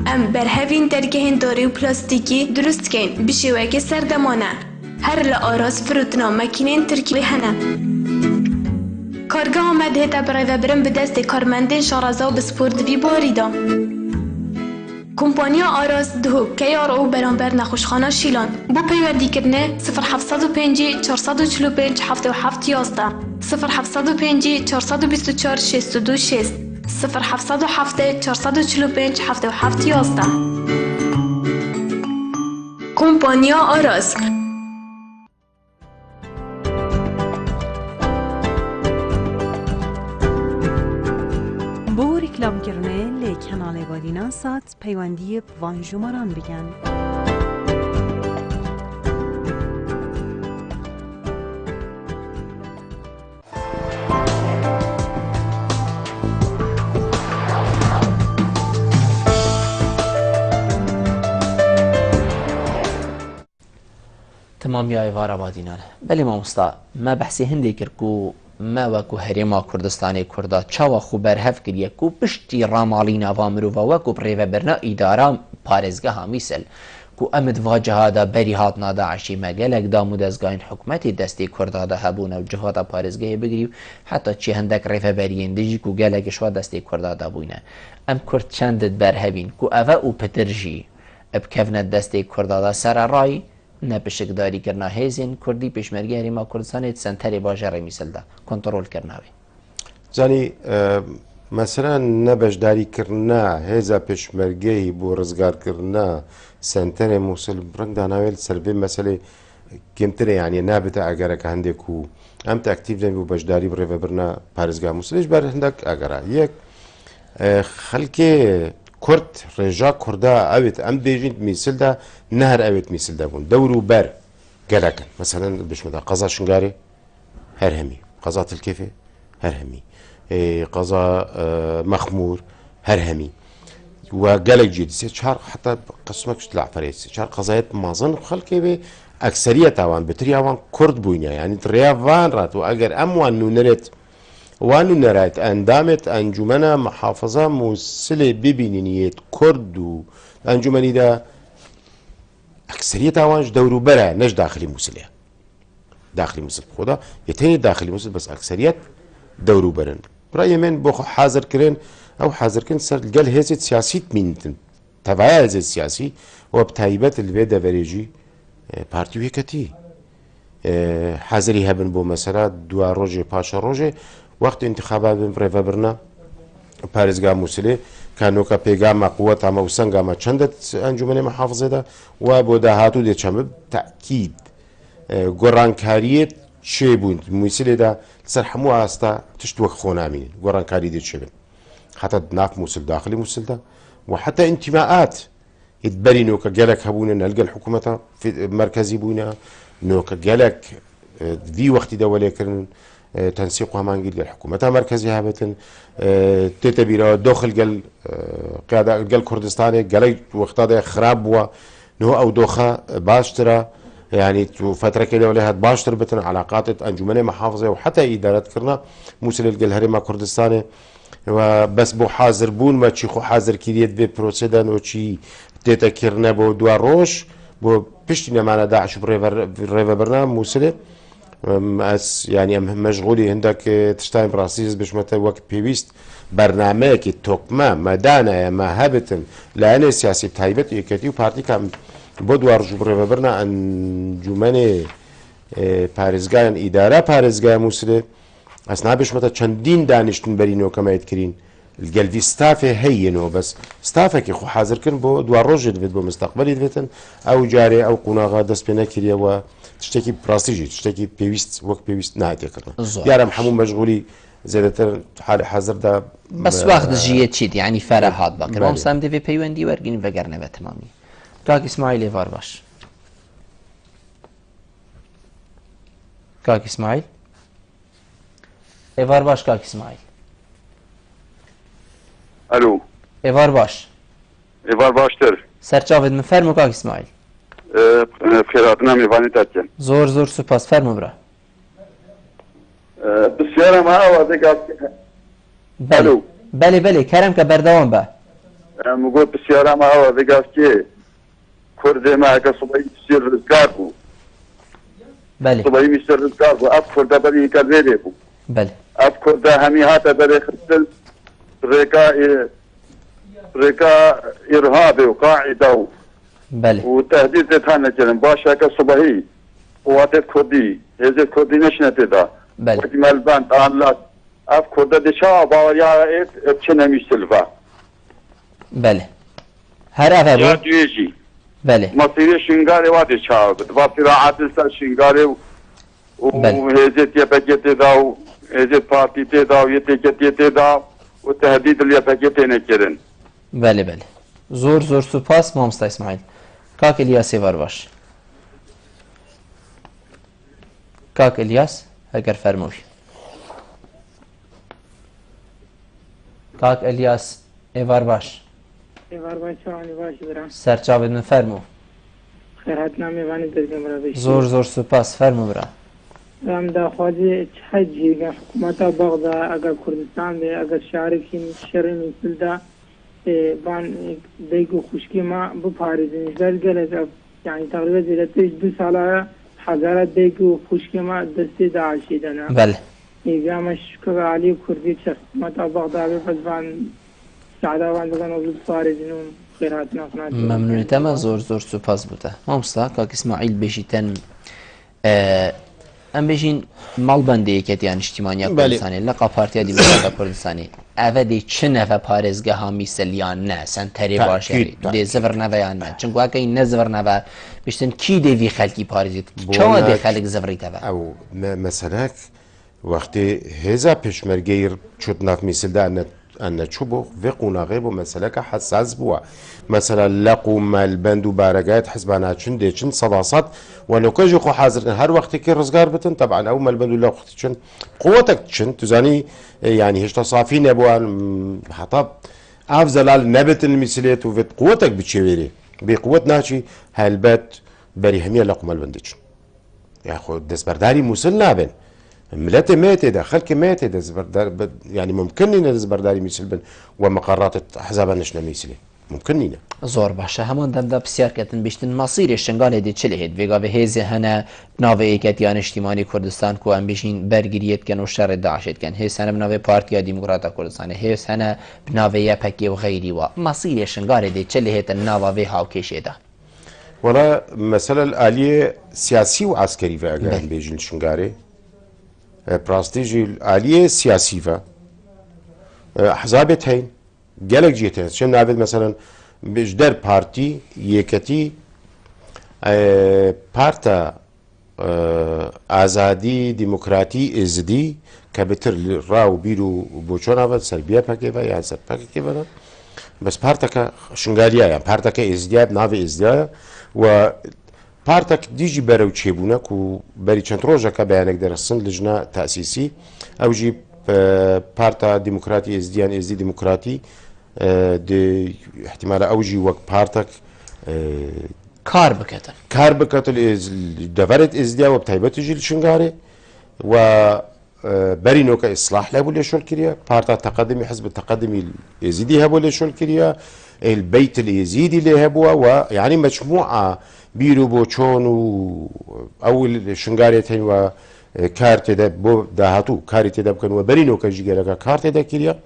Speaker 5: ام برهوین درگهن داری و پلاستیکی درست کن بشوگی سردمانه هر لآراز فروتنا مکینین ترکی هنه کارگاه آمده تا برای برم به دست کارمندین شارازا و بسپورد بی باریدا کمپانیا آراز دهو که یار او برانبر نخوشخانه شیلان بو پیوندی کرنه 0705 445 77 11 0705 424 62 6 0707 445 77 11 کمپانیا آراز
Speaker 6: بۆ ریکلامکردنێ لێ کەناڵێ بادینان سات پەیوەندی بڤان ژوماران بگەن.
Speaker 1: تمامی ئایڤارە بادینان بەلی مامۆستا ما بەحسی هەندێک کرد و ما وەکو هەرێما کوردستانی کوردا چاوە خوو بەرهەف کردیە و پشتی ڕاماڵی ناوا مرۆڤە وەکو پڕێڤەبرنا ئیدارا پارێزگەها میسل و ئەمت ڤاجەهادا بەری هاتنا داعشی مەگەلێک دام و دەستگاین حکومەتی دەستی کوردادا هەبوونە و جهاتا پارێزگەیە بگری و حتا چی هەندێک ڕێڤەبەریین دژی و گەلێکیشوا دەستی کوردادا بووینە ئەم کورد چەندت بەرهەبین و ئەڤە و پترژی بکەونە دەستی کوردادا سەرەڕایی نەپشکداری کردنا هێزین کوردی پێشمەرگی هەرێما کوردستانێت سنتەری باژەڕی میسلدا کۆنتڕۆل کردناوێ
Speaker 2: زانی مەسەلا نەبەشداریکردنا هێزە پێشمەرگەی بۆ ڕزگارکردنا سنتەرێ مووسل ڕنگ داناوێت سەربێ مەسەلێ کمترە یانە نابێتە ئەگەرەکە هەندێک و ئەم تاکتیف دەن و بەشداری بڕێڤەبرنا پارێزگا مووسلش بەر هەندێک ئەگەرا یەک خەڵکێ کورد ڕێژا کووردا ئەوێت ئەم بێژین میسلدا نهر ئەوێت میسلدا بوون دەور و بەر گەلەکەن مەسەلەن بشمەدا قەزا شنگارێ هەر هەمی قەزا تلکێفێ هەر هەمی قەزا مەخمور هەر هەمی و گەلێک جێ سێ چهار حتا قسمەکش لەعفەرێت سێ چهار قەزایەت مازن خەڵکێ بێ ئەکسەریەت ئەوان بتری ئەوان کورد بووینە یعنی ڕێیاوان ڕات و ئەگەر ئەموان نونەرێت وانو نەرایەت ئەندامێت ئەنجومەنە محافظە مووسلێ ببینینیێت کورد و ئەنجومەنیدا ئەکسەریەت ئەوانش دەوروبەرە نەش داخلی مووسلێ داخلی مووسل خۆدا یەتێنی داخلی مووسل بەس ئەکسەریەت دەوروبەرن برای من بۆ حازرکردن ئەو حازرکردن سەر گەل هێزێت سیاسیت مینتن تەڤایە هێزێت سیاسی و بتایبەت لەوێ دەڤەرێژی پارتی و یەکەتی حازری هەبن بۆ مەسەلا دوا ڕۆژێ پاشە ڕۆژێ وەختی انتخابات بن ڕێڤەبرنا پارێزگا مووسلێ کانۆکە پێگامە قووەت ئەمە و سەنگامە چەندت ئەنجومەنێ مەحافزێدا و بۆ داهاتوو دێچەمە تاکید گۆڕانکاریەت چێ بوون مووسلێدا سەر هەموو ئاستا تشت وەک خۆ نامینن گۆڕانکاری دێت چێبن حتا ناف مووسل داخلی مووسلدا و حتا ئینتیماعات ئیتبەری نۆکە گەلێک هەبوونن هەلگەل حکوومەتە مرکزی بووینە نۆکە گەلێک وی وەختی دەوەلێکردن تنسيق هەمانگیر لە حکوومەتە مرکزی هەبێتن تێتە بیرەوە دۆخل گەل کوردستانێک گەلەی وەختادە خراپ بووە نۆ ئەو دۆخە باشترە يعني فترة لێ هات باشتر بتن علاقاتت ئەنجومەنێ محافظە و حتا ئیدارەتکردنا مووسل گەل هەرێما کوردستانێ و بەس بۆ حازربوون مە چی خۆ حازرکیریت بێ پرۆسێدان و چی تێتەکردنە بۆ دوا ڕۆژ بۆ پشتی نەمانە داعش ڕێڤەبرنا مووسلێ يعني مشغولي عندك تشتاين براسيز باش متى وقت بيويست برنامج توكما مدانا ما هبتن لأن سياسي بتايبت يكتيو بارتي كم بدوار جبر برنا أنجمني پارێزگایان ئیدارە پارێزگای مووسلێ ئەسنا بێش مەتە چەندین دانیشتن بەرینەوە کەمە یتکرین القلبي ستافي هينو بس ستافك خو حاضر كن بو دوار روج دفت بو مستقبلي دفتن او جاري او قناغا دست بنا كريا و تشتكي براستيجي تشتكي بيويست وقت بيويست نهاية كرنا يا رم حمو مشغولي زيادة حال حاضر دا
Speaker 1: بس وقت جيت شيت يعني فرحات باكر ما مسام دي في بيوندي ورقين وقرنا بتمامي كاك اسماعيل ايفار باش كاك اسماعيل ايفار باش كاك اسماعيل
Speaker 7: الو
Speaker 1: ايفار باش
Speaker 7: ايفار باشتر
Speaker 1: سرچاوید من فرمو كاك اسماعيل
Speaker 7: خيراتنا ميفاني تاتين
Speaker 1: زور زور سپاس فرمو برا
Speaker 7: بسيارة معها وذيك
Speaker 1: بله بله بله كرم كبردوان با
Speaker 7: مقول بسيارة معها وذيك كي كردي معك صبعي تسير رزقاركو
Speaker 1: بله
Speaker 7: صبعي ميسير رزقاركو اف كرده بري كرديبو
Speaker 1: بله
Speaker 7: اف كرده همي هاتا بري خرسل ريكا ارهابي وقاعده
Speaker 1: بله
Speaker 7: وتهديد تاعنا كلام باشا كصبحي قوات كردي هذه كردي نشنت دا
Speaker 1: بله
Speaker 7: وجمال بند الله اف كرده دشا باوريا ات تشنا ميسلفا
Speaker 1: بله هر
Speaker 7: يا
Speaker 1: افا
Speaker 7: دويجي
Speaker 1: بله
Speaker 7: مصيري شنغاري وادي شاو بطبيعة السا شنغاري وهذه يبقيت دا وهذه بارتي دا ويتكت دا وتهديد اللي يبقيتنا كرن
Speaker 1: بله بله زور زور سپاس مامستا اسماعیل کاک الیاس ایوار باش کاک الیاس اگر فرموی کاک الیاس ایوار باش
Speaker 8: ایوار باش چوانی باش برام
Speaker 1: سرچاوید من فرمو
Speaker 8: خیراتنا میوانی درگم را بشی
Speaker 1: زور زور سپاس فرمو برا
Speaker 8: رام دا خواجه حجی اگر حکومتا بغدا اگر کردستان ده اگر شارکی شرعی مثل ده بان دیگو خشکی ما بپاریزیم در گلت یعنی تقریبا زیادتش 2 ساله حضرت دیگو خشکی ما دستی داعشی دنا
Speaker 1: بله
Speaker 8: ایگامش که علی کردی شخص متا بغداد بس بان سعدا وان دکان وزد پاریزیم خیرات نخنات
Speaker 1: ممنونیتم زور زور سپاس بوده مامستا کاک اسماعیل بشیتن ام بجین مالبندی کتیان اجتماعی کردستانی لقا پارتیا دیموکرات کردستانی اوه دی چه نوه پارزگاه ها میسلیان نه سن تری باشه دی زور نوه یا نه چونکو اگه این نه زور نوه بشتن کی دیوی خلکی پارزید چه دی خلق زوری تبه
Speaker 2: او مثلا وقتی هزا پشمرگیر چود نف میسل ده أن تشوبه في قناغيب ومسألة حساس بوا مثلا لقوا مال و بارقات حزبانات شن ديشن صداصات ولو كجو حاضر هر وقت كي رزقار بتن طبعا أو مال بندو لا وقت شن قوتك شن تزاني يعني هشتا صافين أبوان حطاب أفضل نبت المثليات وفي قوتك بتشويري بقوة ناشي هالبات بري همية لقوا مال بندشن يا أخو دسبرداري موسل نابن ملت ماتت خلق ماتت زبردار يعني ممكننا زبرداري ميسلبن ومقرات حزابا نشنا ميسلي ممكننا
Speaker 1: زور باشه همان دم بسیار کتن بیشتن مصیر شنگال دی چله هد وگا به هزه هنه ناوه ایکتیان اجتماعی کردستان کو ام بیشین برگریت کن و شر داعشت کن هز هنه بناوه پارتیا دیموکراتا کردستان هز هنه بناوه یپکی و غیری و مصیر شنگال دی چله هد ناوه و هاوکشه ده
Speaker 2: ولا مسألة الآلية سياسي وعسكري فأجان بيجين شنغاري براستيجي الآلية سياسية فا أحزابت هين جالك جيتين شن نعرف مثلا بجدر بارتي يكتي بارتا آزادي ديمقراطي إزدي كبتر راو بيرو بوشونا بس سربيا بكيفا يعني سر بكيفا بس بارتا كشنغاريا يعني بارتا كإزديا بناوي إزديا و پارتك ديجي برو تشيبونك وبري چند روجا كبيانك درسن لجنة تأسيسي او جي بارتا ديمقراطي ازديان ازدي ديمقراطي دي احتمال او جي وقت بارتك
Speaker 1: كار بكتل دفرت ازديا وبتايبت جي الشنغاري و بري نوكا اصلاح لابو اللي شول كريا بارتا تقدمي حزب التقدمي اليزيدي هبو اللي شول كريا البيت اليزيدي اللي هبوا ويعني مجموعة بيرو بوچون و اول شنغاريتين و كارت ده بو دهاتو كارت ده بكن و برينو كجيگرا كارت ده كريا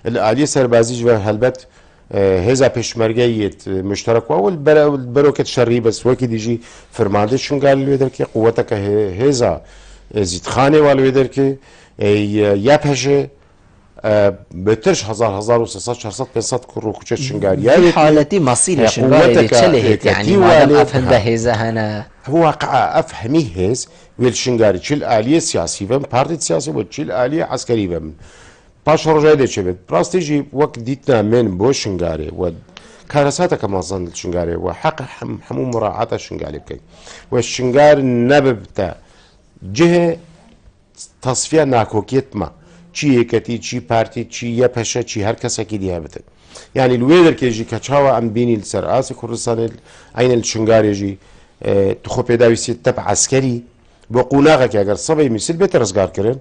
Speaker 1: العاليه سربازي و هلبت هزا پشمرگيت مشترك اول بروكت شري بس وكي ديجي فرمانده شنغال لودر كي قوتك هزا زيد خانه والودر كي يا پشه
Speaker 2: بترش 1000 كرو كوچه شنگاري
Speaker 1: حالتي مصير شنگاري تشلهت يعني ما افهم بهزه هنا
Speaker 2: هو واقع افهمي هز والشنگاري تشيل آلية سياسي بم بارتي سياسي وتشيل آلية عسكري بم باش رجعي ده شبت براستيجي وقت ديتنا من بو شنگاري و كارثاتك ما ظن الشنگاري وحق حمو مراعاة الشنگاري بكي والشنگار نببتا جهة تصفية ناكوكيت ما چی یکتی چی پارتی چی یه پشه چی هر کسی که دیه بده یعنی الویدر که جی کچاوا ام بینی لسر آس کردستان عین الشنگاری جی تخو پیداویسی تبع عسکری با قناقه که اگر صبی مثل بیت رزگار کردن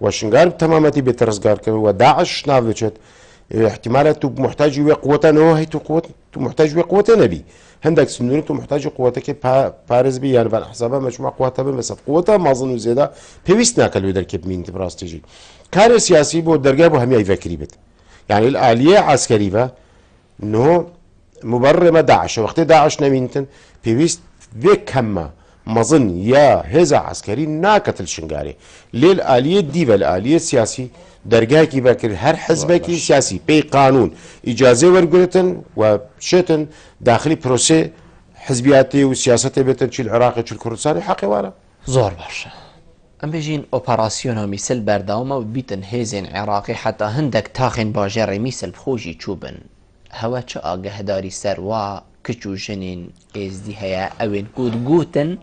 Speaker 2: و شنگار تمامتی بیت رزگار کردن و داعش نافذت احتمالات تو محتاج وی قوة نوعی تو محتاج وی قوة نبی هندك سنوري تو محتاج قوتك بارز بي يعني بالحسابة مجموعة قوتها بس قوتها ما أظن زيادة بيوست ناكل ويدر كيب مين تبراستيجي كان سياسي بو درجة بو هم يفكري بت يعني الآلية عسكرية إنه مبرمة داعش وقت داعش نمينتن بيوست بكمة ما أظن يا هذا عسكري ناكت الشنغاري ليه الآلية ديفا الآلية السياسي درجة كي بكر هر حزبك سياسي بي قانون إجازة ورقلتن وشتن داخلي بروسي حزبياتي وسياساتي بتن شي العراقي شي الكردستاني حقي وانا
Speaker 1: زور برشا ام بيجين اوبراسيون مثل برداوما وبيتن هيزن عراقي حتى هندك تاخن باجر مثل بخوجي تشوبن هوا چه آگه داری سر و کچو جنین ازدی هیا اوین گود گوتن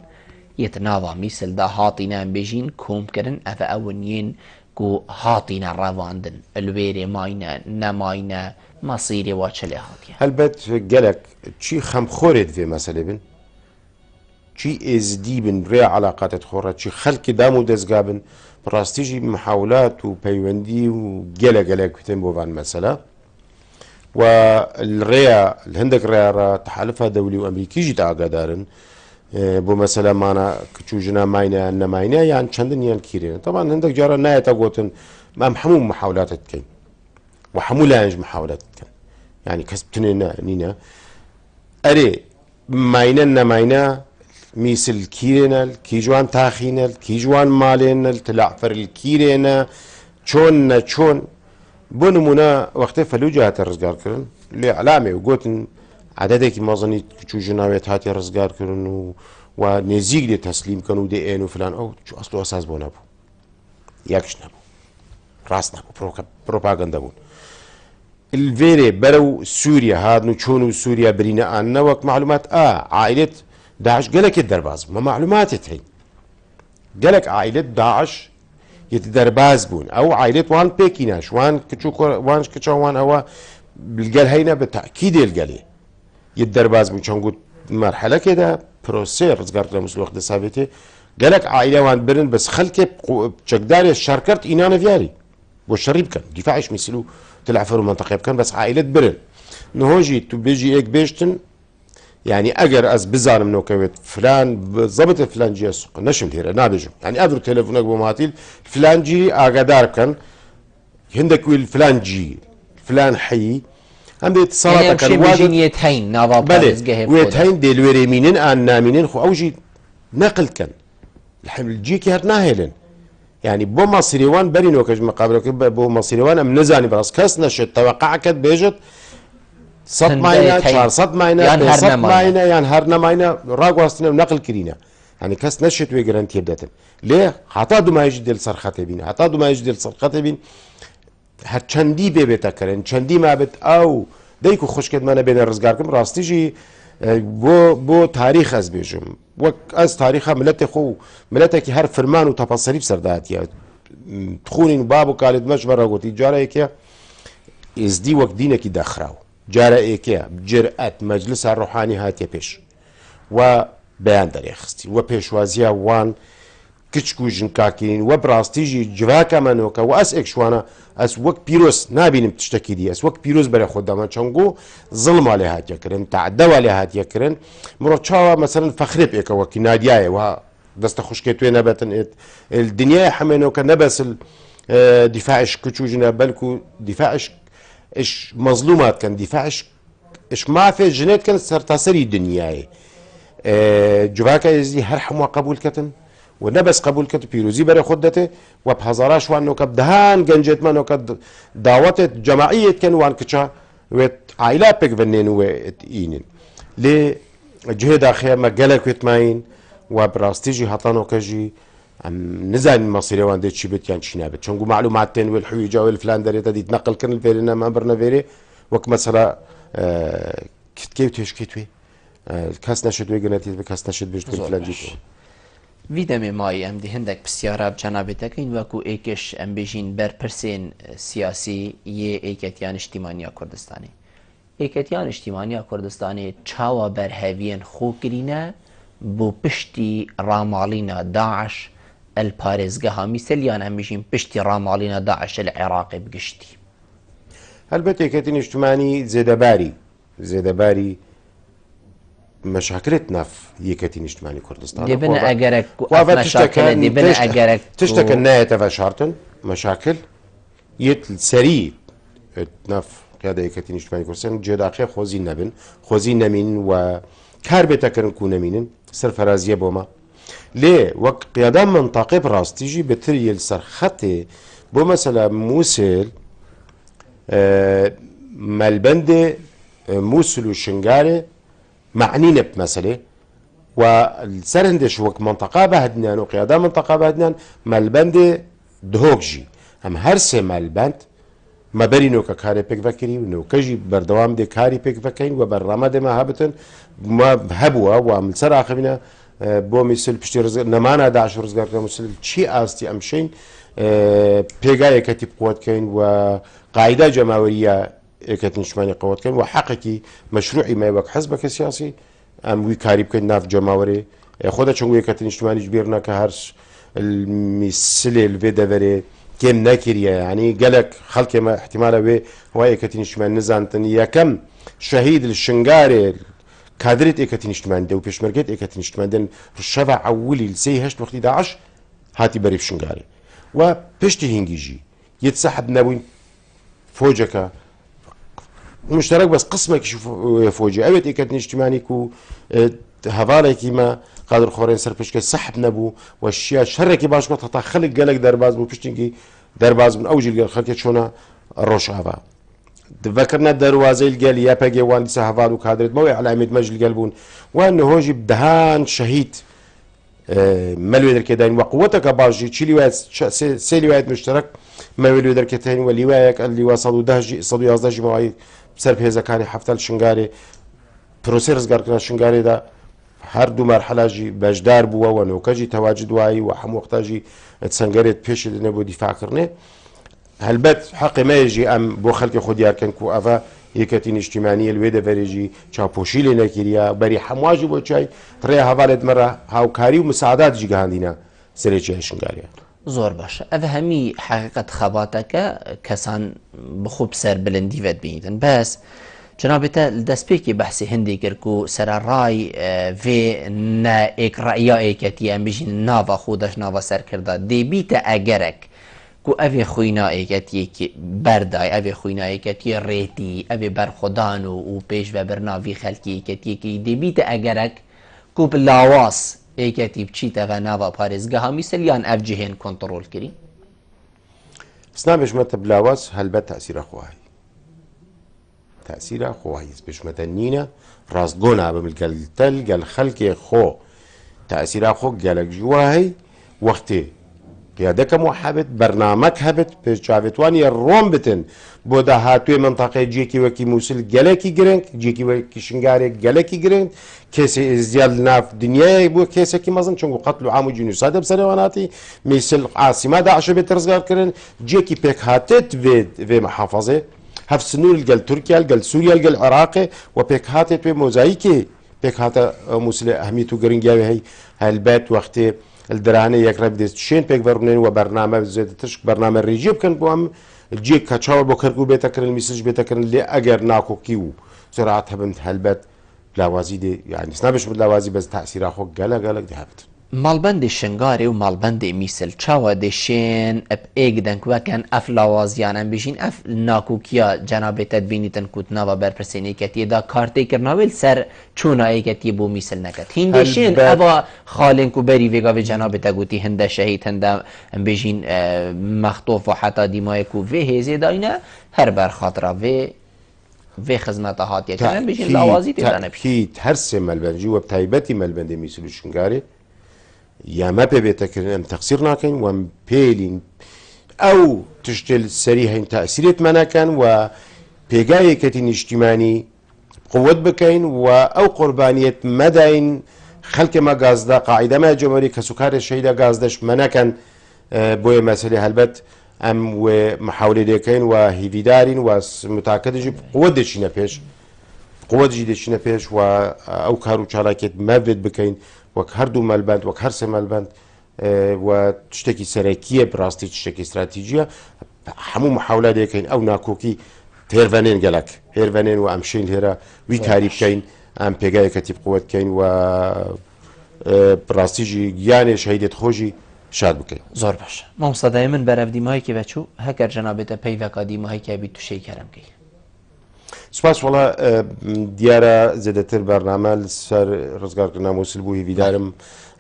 Speaker 1: يتناظى مثل دا هاطينا بيجين كوم كرن افا اونين كو هاطينا رواندن الويري ماينا نماينا مصيري واتشلي هاتيا
Speaker 2: هل بات قالك شي خمخورد في مسألة بن شي ازدي بن ريا علاقات تخورت شي خلق دامو دزقابن براستيجي محاولات وبيوندي وقالك كتن بوفان مسألة والريا الهندك ريا تحالفها دولي وامريكي جي تعقدارن بو مثلا معنا كتشوجنا ماينا نماينا يعني چندن يعني كيرين طبعا هندك جارا نايا تقوتن ما حمو محاولات تكين وحمو لانج محاولات تكين يعني كسبتنا نينا اري ماينا نماينا ميسل كيرينا الكيجوان تاخينا الكيجوان مالينا التلعفر الكيرينا چون بونمونا وقت فلوجة هترزقار كرن لعلامة وقوتن عددك ما ظنيت شو جناويت هاتي رزقار كرن ونزيق دي تسليم كانوا دي انو فلان او شو اصله اساس بون ابو ياكش نبو راس نبو بروباغندا بون الفيري برو سوريا هاد نو شونو سوريا برينا انا وقت معلومات عائلة داعش قالك الدرباز ما معلومات تهين قالك عائلة داعش يتدرباز بون او عائلة وان بيكيناش وان كتشو وان هو بالقال هينا بالتأكيد القالي يتدرباز بون شنقول مرحلة كده بروسي رزقارت لمس الوقت السابتي قالك عائلة وان برن بس خلك بشكداري الشاركرت إنانا فياري والشريب كان دفاعش مثلو تلعفروا منطقة كان بس عائلة برن نهوجي تبيجي ايك بيشتن يعني اجر از بزارم نوكويت فلان بالضبط فلان جي السوق نشم تيرا نابجم يعني ادرو تليفونك بمهاتيل فلان جي اقدار كان هندك ويل فلان جي فلان حي عندي اتصالات كان
Speaker 1: واجد يتهين نظام
Speaker 2: بلد ويتهين دي الوريمينين ان نامينين خو اوجي نقل كان الحمل جيكي هات ناهلن يعني بو مصريوان برينو كج مقابلك بو مصريوان ام نزاني براس كاس نشط توقع كد بيجت صد ماينا شهر صد ماينا صد ماينا يعني هرنا ماينا راقواستنا ونقل كرينا يعني كاس نشط ويجرانتي بداتن ليه حطادو ما يجي ديال صرخاتي بين حطادو ما يجي ديال صرخاتي بين هر چندی بيتا كرن چندی ما بت او ديكو خوشكت مانا بين الرزقاركم راستيجي بو تاريخ از بيجم وك از تاريخها ملتك هر فرمان وتفاصيل سردات يعني تخونين بابو قالد مجبر قلت جاره ايكيا ازدي وك دينك داخراو جاره ايكيا بجرأة مجلس الروحاني هاتي بيش وبيان دريخستي وبيشوازيا وان كتشكو جنكاكين وبراستيجي جواكا منوكا واس اكشوانا اس وك بيروس نابين بتشتكي دي اس وك بيروس بري خداما چونغو ظلم عليها تيكرن تعدوا عليها تيكرن مروتشاوا مثلا فخرب ايكا وكي نادياي و دست خوشكيتو نباتن الدنيا حمنوكا نبس دفاعش كتشو جنا بالكو دفاعش اش مظلومات كان دفاعش اش ما في جنات كان سرتاسري الدنيا جواكا يزي هرحم وقبول كتن و نەبەس قبول کرد پیرۆزی بەرە خۆت دەتێ و هەزاراش وان نۆکە دەهان گەنجێتمانەوە داوەتێت جەماعیەتکەن وان کچە وێت عیلا پێک بنێن وێت ئینن لێ جهێدا خێمە گەلە کوێتماین و بڕاستیژی هەتانۆکەژی نزانین مەسیرەوان دێت چی بێت یان چی نابێت چونگو معلومات تێن وێ الحویجا وێ الفلان دەرێتە دیت نەقلکردن فێرە نەمان بڕنەوێرێ وەک مەسەلا کتکێ و تێشکێت توێ کەس نەشت وێ گەنەتیت بە کەس نەشت بێت فلانجیتەوە
Speaker 1: وی دەمێ مای ئەم دی هەندێک پرسیارە جەنابێتەکەین وەکو ئێکش ئەم بێژین بەرپرسێن سیاسی یێ ئێکەتیان نیشتیمانیا کوردستانی ئێکەتیان نیشتیمانیا کوردستانی چاوە بەرهەویەن خۆکرینە بۆ پشتی ڕاماڵینە داعش الپارێزگەها میسەلیان ئەم بێژین پشتی ڕاماڵینە داعش لە عێراقی بگشتی
Speaker 2: هەلبەت ئێکەتی نیشتیمانی زێدەباری مشاكلت ناف يكتي نجتماني كردستان
Speaker 1: دبنا أجرك
Speaker 2: تشتك النهاية تفا شارتن مشاكل يت سري ناف قيادة يكتي نجتماني كردستان جداقي خوزي نبن خوزي نمين و كاربتا كرن كون نمين سر فرازية بوما ليه وقت قيادة منطقة براستيجي بتري السر خطي بو مثلا موسل مالبند موسل وشنغاري معنينا بمسألة والسرندش وك منطقة بهدنان وقيادة منطقة بهدنان مالبند دهوكجي هم هرسي مالبند ما برينو كاري بيك فكري ونو كجي بردوام دي كاري بيك فكين وبرنامج دي ما هبتن ما هبوا وعمل سر آخرنا بو مثل بشتي رزق نمانا داعش رزقار كمثل شيء أستي أمشين بيجاي كتب قوات كين وقاعدة جماهيرية كتن شماني قوات كين وحقيقي مشروعي ما يوقع حزبك السياسي أم ويكاريب كين ناف جماهيري خدا شنو كتن شماني جبرنا كهرش المثل الفيدا فري كم ناكريا يعني قالك خلك ما احتماله هو كتن شماني نزانتني يا كم شهيد الشنغاري كادرت كتن شماني ده وبيشمركت كتن شماني ده الشفع أولي لسي هشت وقت 11 هاتي بريف شنغاري وبشتي هنجيجي يتسحب نبوين فوجك مشترك بس قسمك يشوف فوجي أبد كتن اجتماعي كو هفالك ما قادر خورين سربشك سحب نبو والشيء شركي باش ما تخلق قالك درباز بو بشتنجي درباز من أوجي الخلق شونا الروش هفا تذكرنا دروازي القال يا باقي وان لسه هفال وكادرت موي على عميد مجل قلبون وانه هوجي بدهان شهيد ملوي دركدين وقوتك باجي تشيلي واحد سيلي واحد مشترك ملوي دركتين واللي وايك اللي وصلوا دهجي صدوا يازداجي معي بسبب هذا كان حفتل شنغاري بروسيرز قاركنا شنغاري دا هر دو مرحلة جي بجدار بوا ونوكجي تواجد واي وحم وقتاجي تسنغريت بيش نبو دفاع كرني هلبت حق ما يجي ام بو خلق خديار كان كو افا يكتين اجتماعية الويدا فريجي تشابوشي لنا كيريا بري حمواجي بو تشاي تريا هفالت مرة هاو كاري ومساعدات جي قهاندينا سريتشي شنغاريا
Speaker 1: زور باش هەمی حقیقت خەباتەکە کەسان بخوب سەر بلندی وێت بینیتن بەس جنابێتە دەستپێکی بەحسی هەندێک کرد و سەرڕای vê ئێکڕائیا ئێکەتی ئەم بژین ناوە خودش ناوە سەرکردا دەبیتە ئەگەرێک کو ئەvê خوینا ئێکەتیەکی بەردای ئەvê خوینا ئێکەتی ڕێتی ئەvê بەرخۆدان و پێش بە بەرناوی خەلکی ئێکەتیەکی دەبیتە ئەگەرێک کو بلاواز ئێکەتی بچیتەوە ناوە پارێزگەها میسەلیان ئەv جihên کۆنتڕۆل کردی
Speaker 2: سنا بێژمەتە بلاواز هەلبەت تەسیرە خۆهایی تأثيرها خواهيز بيش متنينة راس جونا بملقل قال خلق خو تأثيرها خو قالك جواهي وقتي قيادك محبت برنامج هبت بيش جافتواني الروم بتن بودا هاتوي منطقة جيكي وكي موصل قالكي جرينك جيكي وكي شنغاري قالكي جرينك كيسي ازديال ناف دنيا بو كيسي كي مازن چونگو قتل عام جنوساد بسرواناتي مثل عاصمة داعش بترزقار كرن جيكي بيك هاتت في محافظة هف سنول قال تركيا قال سوريا قال العراق وبيك هاتت بموزايكي بيك هاتا موصل اهميتو جرينجاوي هي هالبات وقتي الدرانه يقرب ديست شين بيك برنين وبرنامج زيد تشك برنامج ريجيب كان بوام الجيك كاتشاو بوكركو بيتكر المسج بيتكر اللي اجر ناكو كيو سرعتها بنت هالبات لاوازي دي يعني سنابش باللاوازي بس تاثير اخو قال دي هبت
Speaker 1: مالبەندی شنگاری و مالبەندی میسل چاوە دێشێن ئەپ ئێک دەنگوەکەن ئەف لاوازیانە بژین ئەف ناکوکیە جەنابێتت بینیتن کووتناوە بەرپرسێنێکەتیەدا کارتێکردناوێت سەر چوونایەکەتی بۆ میسل نەکەت هین دێشێن ئەوە خاڵێنک و بەری وێگاوێ جەنابێتە گوتی هەندە شەهید هەندە بێژین مەختۆف و حتا دیمایەک و vê hêzê dayîne her ber xatira vê xizmeta hatiye çaran bêjin lawazî têdane
Speaker 2: تاکید هەر سێ مەلبەنجی وە تایبەتی مەلبەندی میسل و شنگارێ یامە پێ بێتەکردن ئەم تەقسیر ناکەین وەم پێلین ئەو تشتێ سەری هەین تاسیرێتمە ناکەن و پێگایەکەتی نیشتیمانی قوت بکەین و ئەو قوربانیت مەداین خەڵکێمە گازدا قاعدەمە جۆمەری کەسوکارێ شەیدا گازدەش مەنەکەن بۆیە مەسەلەی هەلبەت ئەم محاولێ دەکەین و هیویدارین و متاکدژی قوت دەچینە پێش قوتجی دەچینە پێش و ئەو کار و چالاکێت مەبێت بکەین وەک هەردوو مەلبەند وەک هەر سێ مەلبەند و شتێکی سەرەکیە بڕاستی شتێکی استراتیژیە هەموو محاولە دەکەین ئەو ناکۆکی هێرڤەنێن گەلک هێرڤەنێن و ئەم شین هێرە وی کاری بکەین ئەم پێگایەکەتی بقوت بکەین و بڕاستیژی گیانێ شەیدێت خۆشی شاد بکەین
Speaker 1: زۆر باش مامۆستادای من بەرەف دیمایەکی بەچوو هەکەر جەنابێتە پەیڤەکە دیماهەیەکی بیت تووشەی کەرم بکەی
Speaker 2: سپاس وڵا دیارە زێدەتر بەرنامە لەسەر ڕزگارکردنا مووسل بوو هیویدارم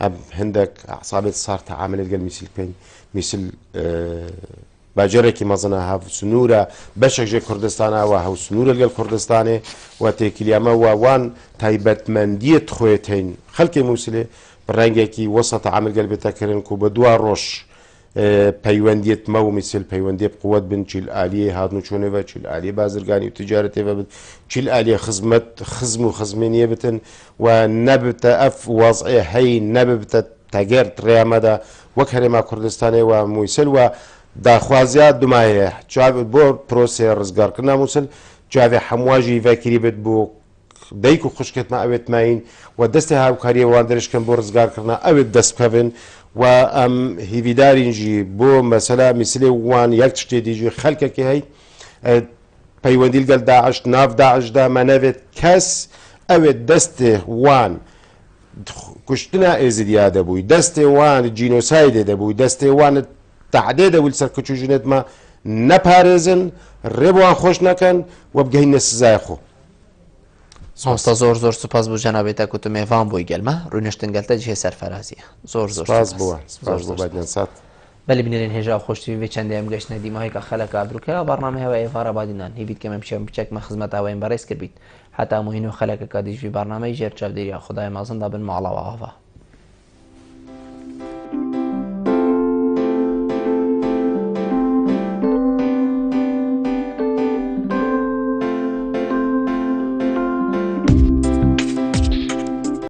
Speaker 2: ئەم هەندێک عسابێت سار تەعاملێت گەل میسل بکەین میسل باجارێکی مەزنە هاو سنوورە بەشێکژێ کوردستانە و هەو سنوورە لەگەڵ کوردستانێ و تێکیلیامە وان تایبەتمەندیت خۆیتین خەڵکی مووسلێ بڕنگێکی وەسە تەعامل گەل بێتەکردن و بە دوا ڕۆژ پەیوەندیت مە و میسل پەیوەندی قوت بن چیل ئالیە هاتن و چۆنێوە چیل ئالیە بازرگانی و تجارەتێوە بن چیل ئالیە خزمەت خزم و خزمێنیە بتن و نەبتە ئەف وەزعێ هەی نەبتە تەگەر ڕێمەدا وەک هەرێما کوردستانی و مووسل و داخوازیات دومایە چاوت بۆ پرۆسێ ڕزگارکردنا مووسل جاوێ هەمواژی ڤەکری بێت بۆ دایک و خوشکێتمە ئەوێت ماین و دەستی هاوکاریە وان دەرشکەن بۆ ڕزگارکردنا ئەوێت دەست بکەون و ئەم هیویدارینجی بۆ مەسەلا میسلێ وان یەک شتێ دیژی خەلکێکی هەی پەیوەندی لەگەڵ داعش ناو داعشدا مەنەوێت کەس ئەوێت دەستێ وان کوشتنا ئێزیدیا دەبووی دەستێ وان جینۆسایدێ دەبووی دەستێ وانت تعدێ دەبووی سەر کچوژنێتمە نەپارێزن ڕێبوان خۆش نەکەن و بگەینە سزای خۆ
Speaker 1: مامۆستا زۆر زۆر سوپاس بوو جەنابێتە کوتم میێڤان بۆی گەلمە ڕوونشتنگەلتە جێ سەرفەرازیە زۆر زۆر
Speaker 2: سپاس
Speaker 1: بەلی بنێرین هێژا خۆشتوی بێ چەندێم گەشتە دیماهەیەکە خەلەکە ئابروکەوە بەڕنامە هەوە ئێڤارە بادینان هیبیت کەمە بچێم بچێکمە خزمەتاوەین بەڕێز کردیت هەتا موهین و خەلەکەکە دیژوی بەڕنامەی ژێر چاودێریە خدای مازندا بن ماڵەوە ئاوا